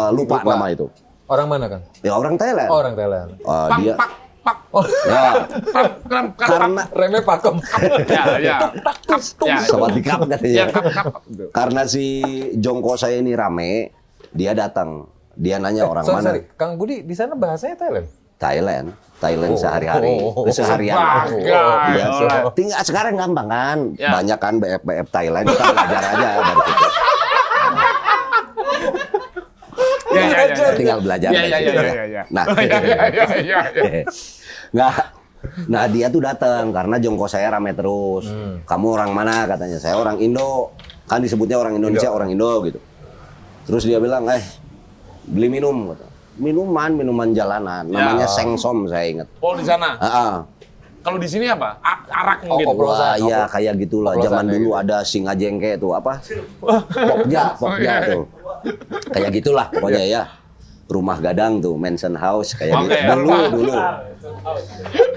lupa nama itu. Orang mana Kang? Ya orang Thailand. Oh, orang Thailand. Dia Pak. ya, Kram. karena Remnya pakem. Ya. sobat dikap Ya, katanya. Karena si jongko saya ini rame, dia datang. Dia nanya orang mana. Sorry. Kang Budi di sana bahasanya Thailand. Thailand sehari-hari, seharian. Bagai. Tinggal sekarang gampang kan, Ya. banyak kan BF Thailand, kita belajar aja dari situ. Ya. Tinggal belajar. Ya. dari situ Ya. Nah, Ya. nggak. Nah dia tuh datang karena jongko saya rame terus. Kamu orang mana katanya? Saya orang Indo. Kan disebutnya orang Indonesia, orang Indo gitu. Terus dia bilang, beli minum. Kata. Minuman jalanan. Namanya Sengsom saya ingat. Oh, di sana. Kalau di sini apa? Arak mungkin. Oplosan. Wah, iya kayak gitulah. Oplosan Zaman ya dulu gitu. ada singa jengke tuh apa? Pokja tuh. Kayak gitulah pokoknya ya. Rumah gadang tuh, mansion house kayak Oke. gitu. Dulu.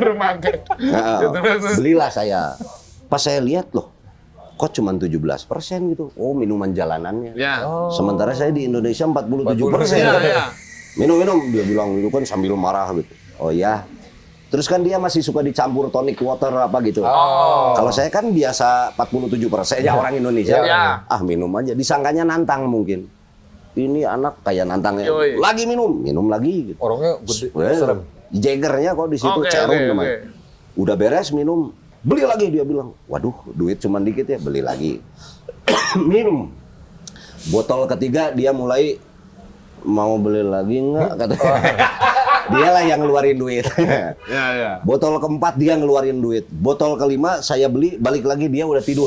Rumah Belilah saya. Pas saya lihat loh, kok cuma 17% gitu. Oh, minuman jalanannya. Ya. Sementara saya di Indonesia 47%. Ya. Minum, dia bilang itu kan sambil marah gitu. Oh ya. Terus kan dia masih suka dicampur tonic water apa gitu. Kalau saya kan biasa 47% ya orang Indonesia. Ya. Ah minum aja. Disangkanya nantang mungkin. Ini anak kayak nantangnya. Yoi. Lagi minum lagi gitu. Orangnya gede, Well, serem. Jagernya kok di situ Oke, Cerun oke, namanya. Udah beres minum, beli lagi dia bilang. Waduh, duit cuman dikit ya, beli lagi. Minum. Botol ketiga dia mulai mau beli lagi enggak katanya. Dialah yang ngeluarin duit. Ya. Botol keempat dia ngeluarin duit. Botol kelima saya beli, balik lagi dia udah tidur.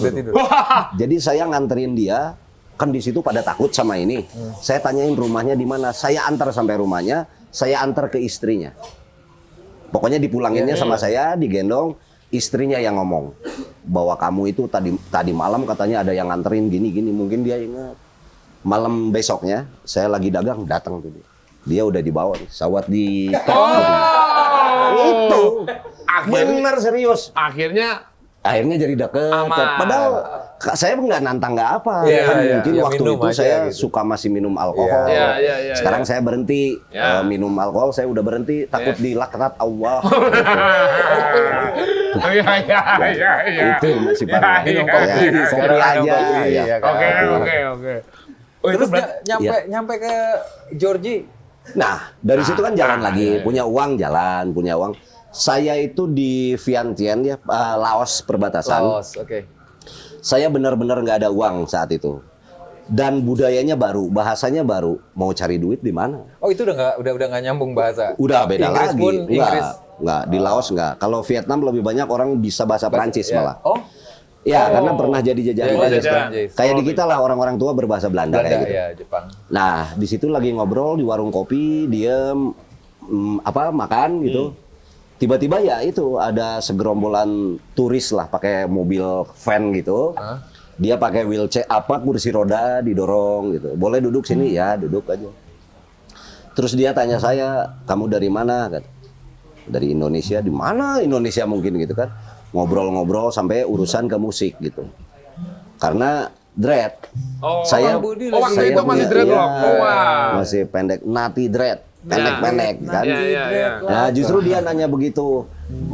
Jadi saya nganterin dia, kan di situ pada takut sama ini. Saya tanyain rumahnya di mana. Saya antar sampai rumahnya, saya antar ke istrinya. Pokoknya dipulanginnya sama saya, digendong. istrinya yang ngomong bahwa kamu itu tadi malam katanya ada yang nganterin gini-gini, mungkin dia ingat. Malam besoknya saya lagi dagang, datang tuh dia. Dia udah dibawa nih, sawat di itu. Bener serius. Akhirnya Akhirnya jadi deket. Aman. Padahal saya nggak nantang nggak apa. Iya, Kan iya. mungkin Ya, waktu minum itu aja saya gitu. suka masih minum alkohol. Iya. Sekarang saya berhenti Ya. minum alkohol. Saya udah berhenti. Takut dilaknat Allah. Iya. Itu masih parah. Iya, Ya, iya. kopi Sekarang aja. minum kopi, Ya. ya kan? Oke. Oh, itu Terus berarti nyampe ke Georgie. Nah, dari situ kan jalan lagi. Punya uang, jalan. Punya uang. Saya itu di Vientiane ya, Laos perbatasan. Laos, oke. Saya benar-benar nggak ada uang saat itu. Dan budayanya baru, bahasanya baru. Mau cari duit di mana? Oh, itu udah nggak nyambung bahasa. Udah beda Inggris lagi. pun, Inggris. Nggak. Di Laos nggak. Kalau Vietnam lebih banyak orang bisa bahasa Prancis Ya. malah. Oh, Ya, karena pernah jadi jajahan Jadi Prancis. jajahan Prancis. Kayak di kita lah orang-orang tua berbahasa Belanda, Belanda kayak gitu. ya, Jepang. Nah, di situ lagi ngobrol di warung kopi, diem, makan gitu. Tiba-tiba ya itu ada segerombolan turis lah pakai mobil van gitu. Hah? Dia pakai wheelchair kursi roda didorong gitu. Boleh duduk sini ya, duduk aja. Terus dia tanya saya, "Kamu dari mana?" Kata. "Dari Indonesia." "Di mana Indonesia?" Mungkin gitu kan. Ngobrol-ngobrol sampai urusan ke musik gitu. Karena dread. Oh, Saya Bang Budi waktu saya itu masih punya- dreadlock. iya, Oh, wow. masih pendek, nati dread, pendek-pendek kan. Iya. Nah, justru dia nanya begitu.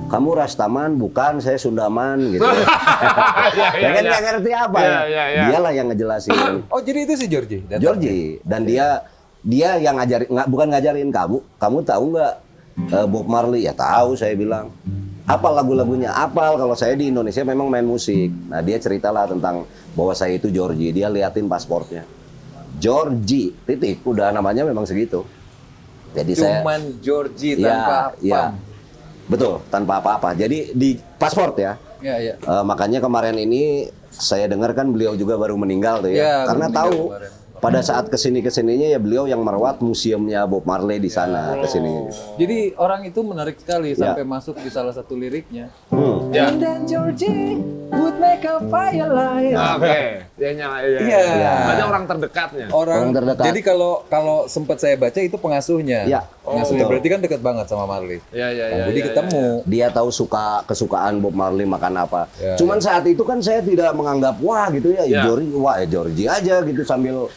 "Kamu Rastaman?" "Bukan, saya Sundaman." Gitu. Ya kan nggak ngerti apa ya. Iya. Dialah yang ngejelasin. Oh, jadi itu si Georgie. datang. Georgie, dan dia yang ngajarin, bukan ngajarin kamu. Kamu tahu nggak Bob Marley? Ya tahu, saya bilang. Apal lagu-lagunya, apal. Kalau saya di Indonesia memang main musik. Nah, dia ceritalah tentang bahwa saya itu Georgie. Dia liatin pasportnya. Georgie, titik. Udah namanya memang segitu. Jadi Cuman Georgie tanpa ya, betul, tanpa apa-apa. Jadi di paspor ya. Ya. Makanya kemarin ini saya dengar kan beliau juga baru meninggal tuh Ya, ya. Karena baru meninggal tahu kemarin. pada saat kesininya ya beliau yang merawat museumnya Bob Marley di sana kesini. Jadi orang itu menarik sekali Ya. sampai masuk di salah satu liriknya. Ya. And then Georgie would make a firelight. Oke. Dia nyala. Iya. Berarti orang terdekatnya. Orang terdekat. Jadi kalau sempat saya baca itu pengasuhnya. Ya. Pengasuhnya betul. berarti kan dekat banget sama Marley. Iya. Bang Budi ketemu. Dia tahu kesukaan Bob Marley makan apa. Ya, Cuman saat itu kan saya tidak menganggap wah gitu ya, Ya. Georgie aja gitu, sambil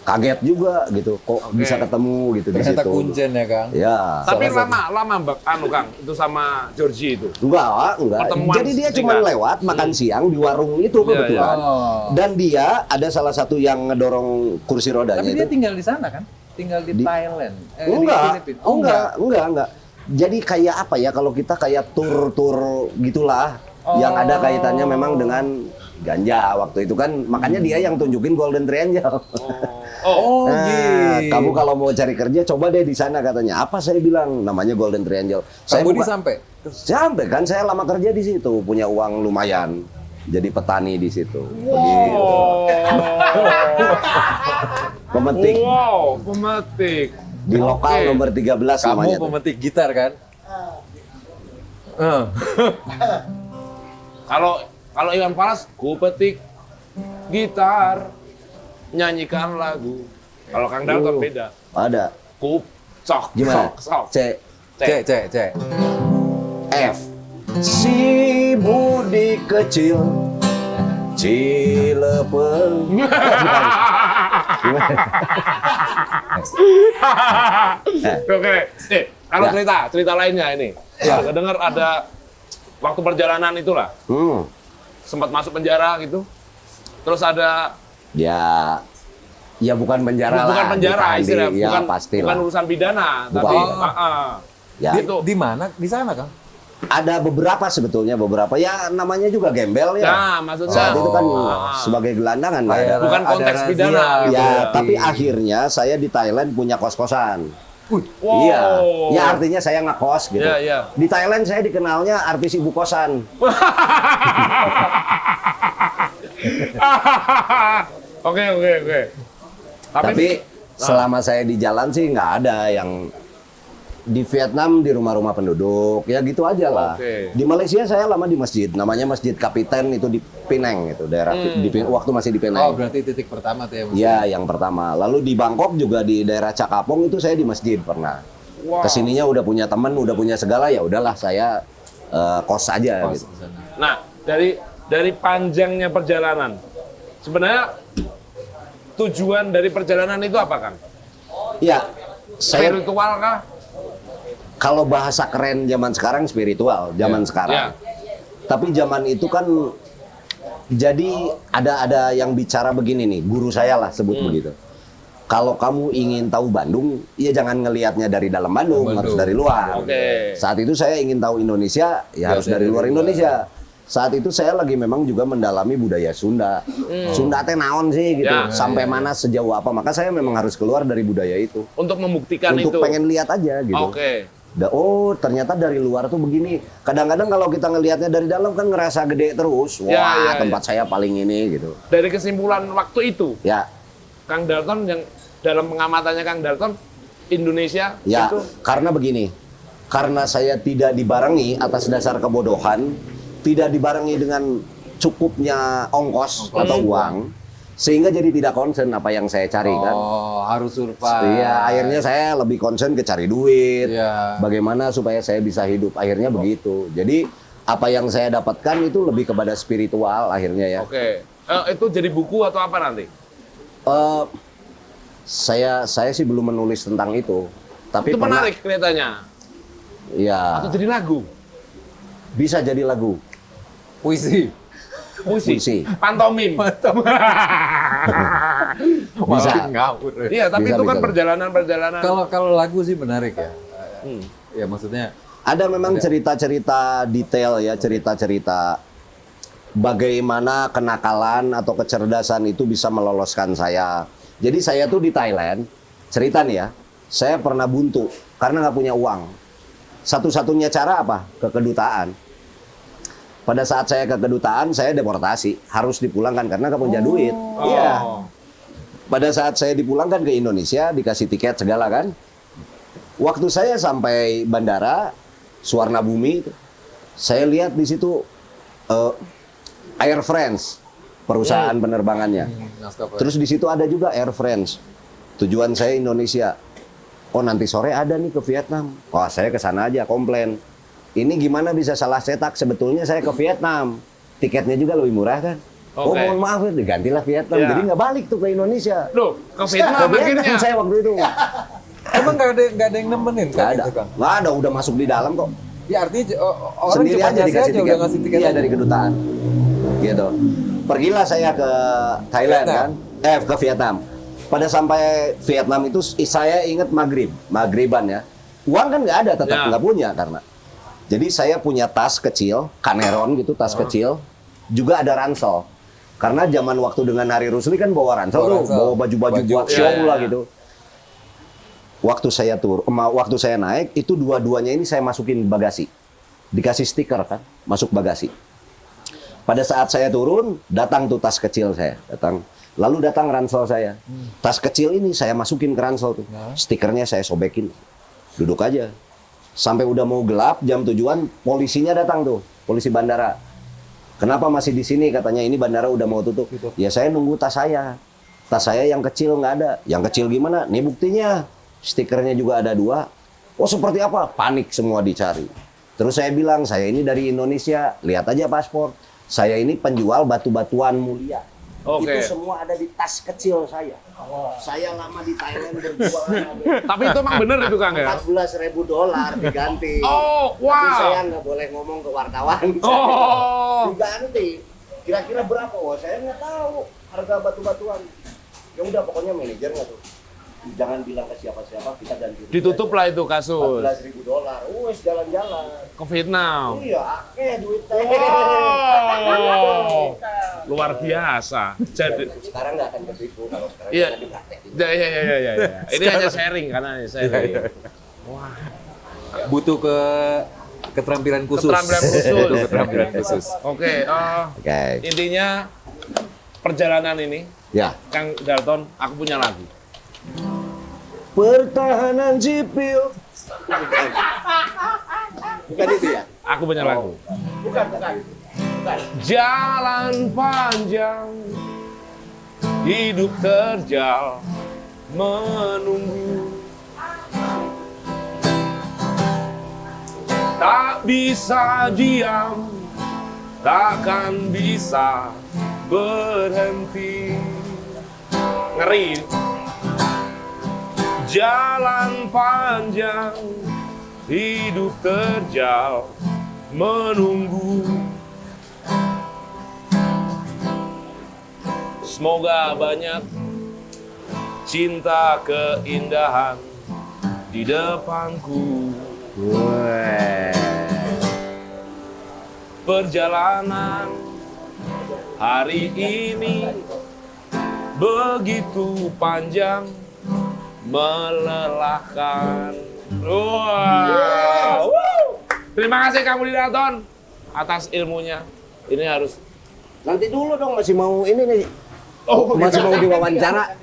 kaget juga gitu. Kok bisa ketemu gitu di Ternyata situ. kuncen ya, Kang. Ya. Tapi Salah lama Kang, itu sama Georgie itu. Enggak. Pertemuan Jadi dia singkat. cuma lewat makan siang di warung itu kebetulan. Oh. Dan dia ada salah satu yang ngedorong kursi rodanya Tapi itu. dia tinggal di sana kan? Tinggal di Thailand. Di Enggak, Filipina. oh, enggak. Jadi kayak apa ya, kalau kita kayak tur gitulah. Yang ada kaitannya memang dengan ganja waktu itu kan. Makanya dia yang tunjukin Golden Triangle. Oh, Nah, gitu. kamu kalau mau cari kerja coba deh di sana katanya. Apa saya bilang? Namanya Golden Triangle. Kang Budi buka- sampai. Sampai kan saya lama kerja di situ, punya uang lumayan. Jadi petani di situ. Pemetik Pemetik. di lokal Oke. nomor 13 Kamu namanya. tuh. pemetik gitar kan? Kalau Iwan Fals, ku petik gitar, nyanyikan lagu. Kalau Kang Dalton beda. Ada. Ku sok. Gimana? Sok. C, Cek. F. Si Budi kecil, Cilepeng. Oke. Kalau Ya. cerita lainnya ini. Ya. Saya dengar ada waktu perjalanan itulah, sempat masuk penjara gitu. Terus ada Ya bukan penjara bukan lah. penjara ditahan istilah, ya bukan pastilah. urusan pidana, Bukan. tapi Ya. gitu. Di mana? Di sana, Kang? Ada beberapa sebetulnya, ya namanya juga gembel ya. Nah, maksudnya Saat itu kan Ah. sebagai gelandangan lah ya. Kayak Bukan ada konteks razia pidana, gitu Ya, Iya. tapi akhirnya saya di Thailand punya kos-kosan. Wow. Iya, ya artinya saya ngekos gitu. Iya, iya. Di Thailand saya dikenalnya artis ibu kosan. Oke. Tapi selama saya di jalan sih nggak ada yang di Vietnam di rumah-rumah penduduk, ya gitu aja lah. Oke. Di Malaysia saya lama di masjid, namanya Masjid Kapiten itu di Penang itu daerah waktu masih di Oh, Penang. berarti titik pertama tuh ya. Mas? Ya, yang pertama. Lalu di Bangkok juga di daerah Cakapong itu saya di masjid pernah. Wow. Kesininya udah punya teman, udah punya segala, ya udahlah saya kos aja Kos gitu. di sana. Nah, dari panjangnya perjalanan, sebenarnya tujuan dari perjalanan itu apa, Kang? Ya, saya Spiritual kah? kalau bahasa keren zaman sekarang spiritual, zaman sekarang. Ya. Tapi zaman itu kan jadi ada yang bicara begini nih, guru saya lah sebut begitu. Kalau kamu ingin tahu Bandung, ya jangan ngelihatnya dari dalam Bandung, harus dari luar. Oke. Saat itu saya ingin tahu Indonesia, ya harus dari luar Indonesia. Saat itu saya lagi memang juga mendalami budaya Sunda. Sunda teh naon sih gitu, Ya. sampai mana sejauh apa. Maka saya memang harus keluar dari budaya itu. Untuk membuktikan Untuk itu. pengen lihat aja gitu. Oke. Oh, ternyata dari luar tuh begini. Kadang-kadang kalau kita ngelihatnya dari dalam kan ngerasa gede terus. Wah, Ya, tempat saya paling ini gitu. Dari kesimpulan waktu itu, Ya, Kang Dalton yang dalam pengamatannya Kang Dalton, Indonesia ya. itu Karena begini. Karena saya tidak dibarengi atas dasar kebodohan, tidak dibarengi dengan cukupnya ongkos atau uang, sehingga jadi tidak konsen apa yang saya cari kan. Oh, harus survive. Iya, akhirnya saya lebih konsen ke cari duit. Iya. Bagaimana supaya saya bisa hidup. Akhirnya begitu. Jadi apa yang saya dapatkan itu lebih kepada spiritual akhirnya ya. oke. Itu jadi buku atau apa nanti? Eh, saya sih belum menulis tentang itu. Tapi Itu pernah, menarik kelihatannya. ya Atau jadi lagu? bisa jadi lagu, Puisi. puisi. Pantomim. Bisa. Makin ngawur. Iya, tapi Bisa, itu kan bisa. perjalanan-perjalanan. Kalau lagu sih menarik ya. Ya maksudnya Ada memang cerita-cerita detail ya, cerita-cerita bagaimana kenakalan atau kecerdasan itu bisa meloloskan saya. Jadi saya tuh di Thailand, cerita nih ya, saya pernah buntu karena nggak punya uang. Satu-satunya cara apa? Ke kedutaan. Pada saat saya ke kedutaan, saya deportasi, harus dipulangkan karena nggak punya duit. Iya. Pada saat saya dipulangkan ke Indonesia, dikasih tiket segala kan. Waktu saya sampai bandara Suwarna Bumi, saya lihat di situ Air France, perusahaan penerbangannya. naskah Terus di situ ada juga Air France. Tujuan saya Indonesia. Oh nanti sore ada nih ke Vietnam. Wah saya ke sana aja komplain. Ini gimana bisa salah cetak? Sebetulnya saya ke Vietnam. Tiketnya juga lebih murah kan? Oh Oke. mohon maaf ya, digantilah Vietnam. Ya. Jadi nggak balik tuh ke Indonesia. Loh, ke Ke Vietnam Vietnam akhirnya. saya waktu itu. Emang nggak ada yang nemenin Nggak kan ada. itu kan? Nggak ada, udah masuk di dalam kok. Ya artinya orang Sendiri cuma aja ngasih dikasih aja tiket. udah ngasih tiket. Iya aja. dari kedutaan. Gitu. Pergilah saya ke Thailand Vietnam. kan? Ke Vietnam. Pada sampai Vietnam itu saya ingat maghriban ya. Uang kan nggak ada, tetap Ya. nggak punya karena. Jadi saya punya tas kecil, kaneron gitu, tas kecil. Juga ada ransel. Karena zaman waktu dengan Hari Rusli kan bawa ransel Bawa tuh, ransel. bawa baju-baju Baju. buat Iya, show iya, lah iya. gitu. Waktu saya naik itu dua-duanya ini saya masukin bagasi. Dikasih stiker kan, masuk bagasi. Pada saat saya turun, datang tuh tas kecil saya, datang. Lalu datang ransel saya. Tas kecil ini saya masukin ke ransel tuh. Stikernya saya sobekin. Duduk aja. Sampai udah mau gelap, jam tujuan, polisinya datang tuh, polisi bandara. Kenapa masih di sini? Katanya ini bandara udah mau tutup. Ya saya nunggu tas saya. Tas saya yang kecil nggak ada. Yang kecil gimana? Nih buktinya. Stikernya juga ada 2. Oh seperti apa? Panik semua dicari. Terus saya bilang, saya ini dari Indonesia. Lihat aja paspor. Saya ini penjual batu-batuan mulia. Oke. Itu semua ada di tas kecil saya. Saya lama di Thailand berjualan. Tapi itu emang bener itu Kang ya? $14.000 diganti. Oh, Tapi saya wow. nggak boleh ngomong ke wartawan. Oh. Diganti. Kira-kira berapa? Oh, saya nggak tahu harga batu-batuan. Ya udah pokoknya manajernya tuh. Jangan bilang ke siapa-siapa, kita ganti. Ditutup lah itu kasus. $14.000. Wes jalan-jalan. Ke Vietnam. Iya, duitnya. Wow. Luar biasa. Jadi, Sekarang nggak akan ketipu kalau sekarang iya. kita dipraktekin. Ya. Ini hanya sharing karena sharing. Butuh keterampilan khusus. Keterampilan khusus. Butuh keterampilan khusus. Oke, Oke. intinya perjalanan ini, Ya. Kang Dalton, aku punya lagu. Pertahanan sipil Bukan itu ya? Aku punya lagu. Bukan. Jalan panjang, hidup terjal, menunggu. Tak bisa diam, takkan bisa berhenti. Ngeri. Jalan panjang, hidup terjal, menunggu. Semoga banyak cinta keindahan di depanku. Perjalanan hari ini begitu panjang, melelahkan. Wow. Terima kasih Kang Budi Darton atas ilmunya. Ini harus. Nanti dulu dong, masih mau ini nih. Oh, Masih mau diwawancara.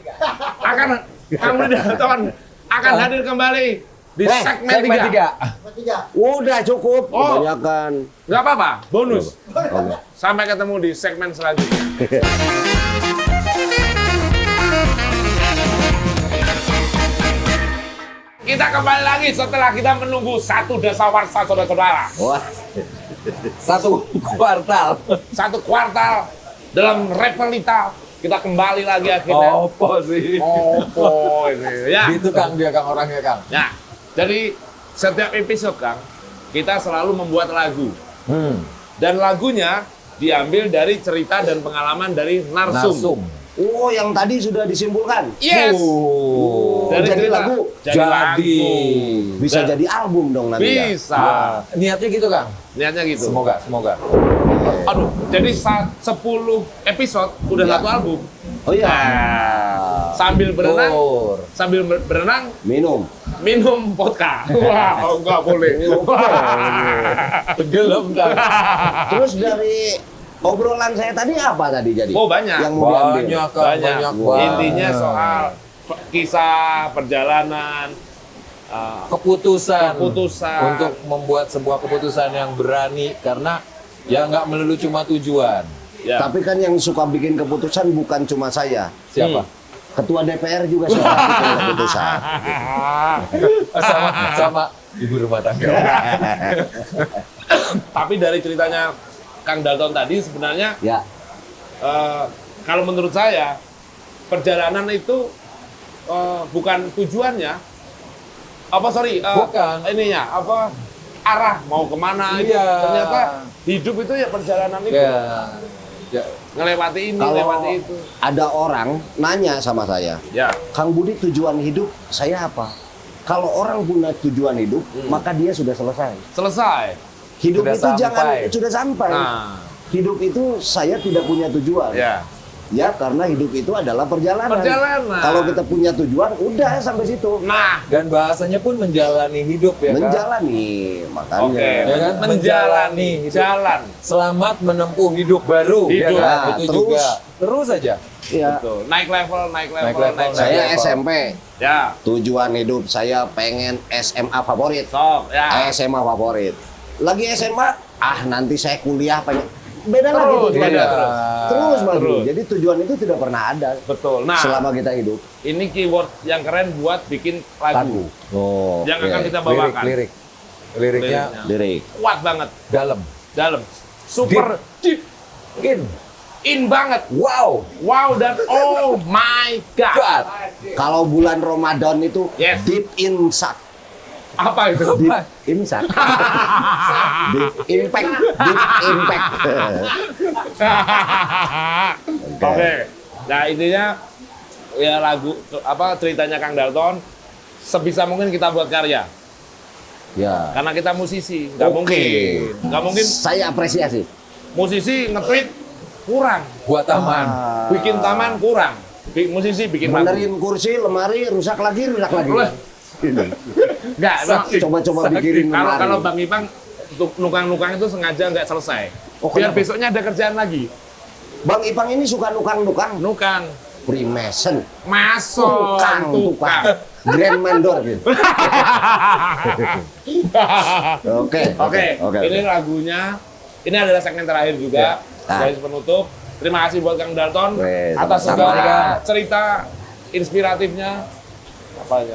Akan Kang Budi Darton akan hadir kembali di segmen 3. Udah cukup, Oh. kebanyakan. Nggak apa-apa, bonus. Oke. Sampai ketemu di segmen selanjutnya. Kita kembali lagi setelah kita menunggu satu dasawarsa saudara-saudara. Wah, Satu kuartal. Satu kuartal dalam Repelita kita kembali lagi akhirnya. Apa sih? Oh, ini ya. Gitu Kang, dia Kang orangnya Kang. Ya, jadi setiap episode Kang, kita selalu membuat lagu. Dan lagunya diambil dari cerita dan pengalaman dari narsum. Narsum. oh yang tadi sudah disimpulkan. Yes. Oh, Jadi cerita. lagu. Jadi lagu. Bisa Dan- jadi album dong nanti ya. Bisa. Niatnya gitu Kang. Niatnya gitu. Semoga. Aduh, jadi 10 episode udah Ya. satu album. Oh iya. Nah, sambil berenang, Tur. sambil berenang Minum. minum vodka. Wah, enggak boleh. Tenggelam Kang. Terus dari obrolan saya tadi apa tadi jadi? Oh, banyak. Yang mau diambil. Banyak Kang, Banyak. banyak Wah. banget. Intinya soal kisah perjalanan, keputusan Keputusan. untuk membuat sebuah keputusan yang berani karena ya nggak melulu cuma tujuan. ya. Tapi kan yang suka bikin keputusan bukan cuma saya. Siapa? Ketua DPR juga suka bikin keputusan. sama ibu rumah tangga. Tapi dari ceritanya Kang Dalton tadi sebenarnya Ya. kalau menurut saya perjalanan itu bukan tujuannya. Bukan. Ininya apa arah mau kemana itu. Iya. Ternyata hidup itu ya perjalanan itu. Ya. Ngelewati ini, Kalau ngelewati itu. ada orang nanya sama saya, Ya. Kang Budi tujuan hidup saya apa? Kalau orang punya tujuan hidup, maka dia sudah selesai. Selesai. Hidup Sudah itu jangan sampai. sudah sampai. Nah, Hidup itu saya tidak punya tujuan. ya. Ya, karena hidup itu adalah perjalanan. Perjalanan. Kalau kita punya tujuan, udah sampai situ. Nah, Dan bahasanya pun menjalani hidup ya kan. Menjalani, makanya. oke. Ya kan? Menjalani Menjalani hidup. jalan. Selamat menempuh hidup baru. Ya Hidup. kan? Nah, Itu terus. juga. Terus aja. Ya. Betul. Naik level, naik level, Naik level, naik level. Saya level. SMP. Ya. Tujuan hidup saya pengen SMA favorit. Sok, ya. SMA favorit. Lagi SMA, nanti saya kuliah pengen. Beda Terus, lagi tujuannya. beda Terus, Bang. Terus. Jadi tujuan itu tidak pernah ada Betul. Nah, selama kita hidup. ini keyword yang keren buat bikin lagu. Oh, Yang akan kita Lirik, bawakan. lirik. Liriknya lirik. Kuat banget. dalam. Dalam. Super deep. In banget. Wow. Wow dan oh my God. God. Kalau bulan Ramadan itu Yes. deep inside. Apa itu? Deep inside. Deep impact. Deep impact. Oke. Nah, intinya ya lagu apa ceritanya Kang Dalton sebisa mungkin kita buat karya. Ya. Karena kita musisi, nggak Oke. mungkin. Nggak mungkin Saya apresiasi. musisi nge-tweet kurang. Buat taman. Bikin taman kurang. Musisi bikin lagu. Benerin kursi, lemari, rusak lagi, rusak lagi. Boleh. Nggak, Saking. Coba-coba bikin kalau lemari. kalau Bang Ipang untuk nukang-nukang itu sengaja nggak selesai. Oh, Biar kenapa? besoknya ada kerjaan lagi. Bang Ipang ini suka nukang-nukang. Nukang. Freemason. Mason, tukang. Grand Mandor gitu. Oke. Ini lagunya. Ini adalah segmen terakhir juga. Ya. Dari penutup. Terima kasih buat Kang Dalton Weh, atas sama-sama. segala cerita inspiratifnya,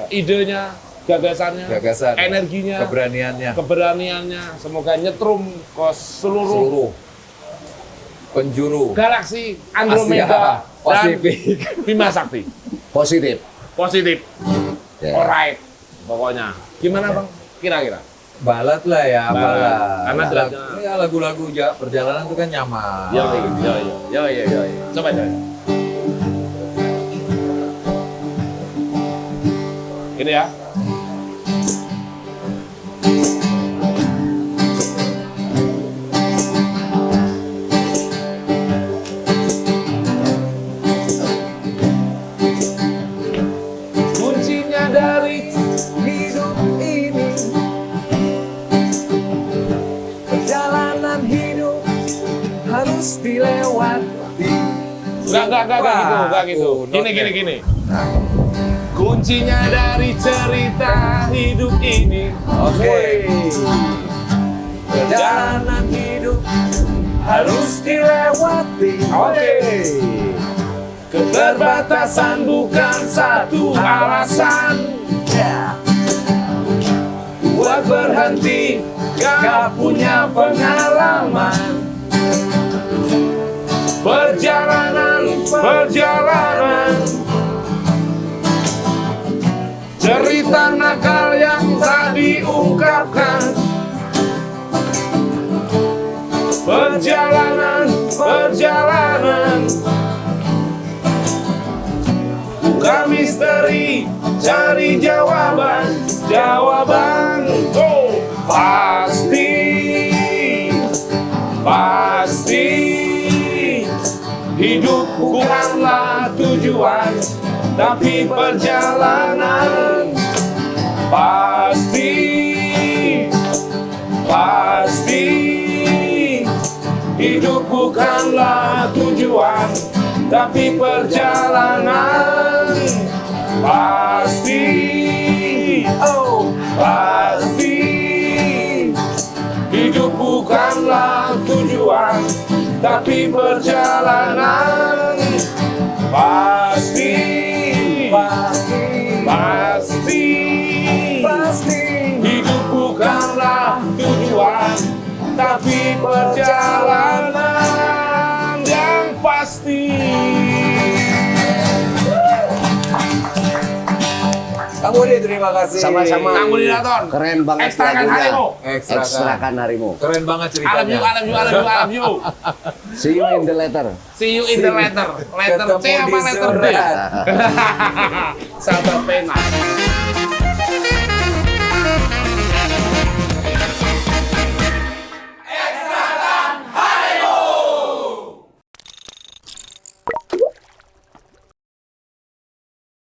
idenya, gagasannya, Gagasan, energinya, keberaniannya. Semoga nyetrum ke seluruh penjuru galaksi Andromeda Asia Pasifik. dan Bima Sakti. Positif. Ya. Alright, pokoknya. Gimana Bang? Kira-kira? Balad lah ya, Balad. balad. Karena Ya, lagu-lagu perjalanan itu kan nyaman. Yo. Coba. Ini ya. Kuncinya dari Hidup ini, perjalanan hidup harus dilewati. Enggak gitu. Gini. Kuncinya dari cerita hidup ini. Oke. Perjalanan hidup harus dilewati. Oke. Keterbatasan bukan satu alasan buat berhenti, gak punya pengalaman. Perjalanan cerita nakal yang tak diungkapkan. Perjalanan buka misteri, cari jawaban. Oh, pasti hidup bukanlah tujuan, tapi perjalanan. Pasti hidup bukanlah tujuan, tapi perjalanan. Pasti hidup bukanlah tujuan, tapi perjalanan. Pasti hidup bukanlah tujuan, tapi perjalanan yang pasti. Kang Budi, terima kasih. Sama-sama. Kang Budi Daton. Keren banget Ekstrakan lagunya. harimu. Ekstrakan harimu. Keren banget I love ceritanya. you. See you in the letter. See you in the letter. Letter C apa letter D? surat. Sahabat pena.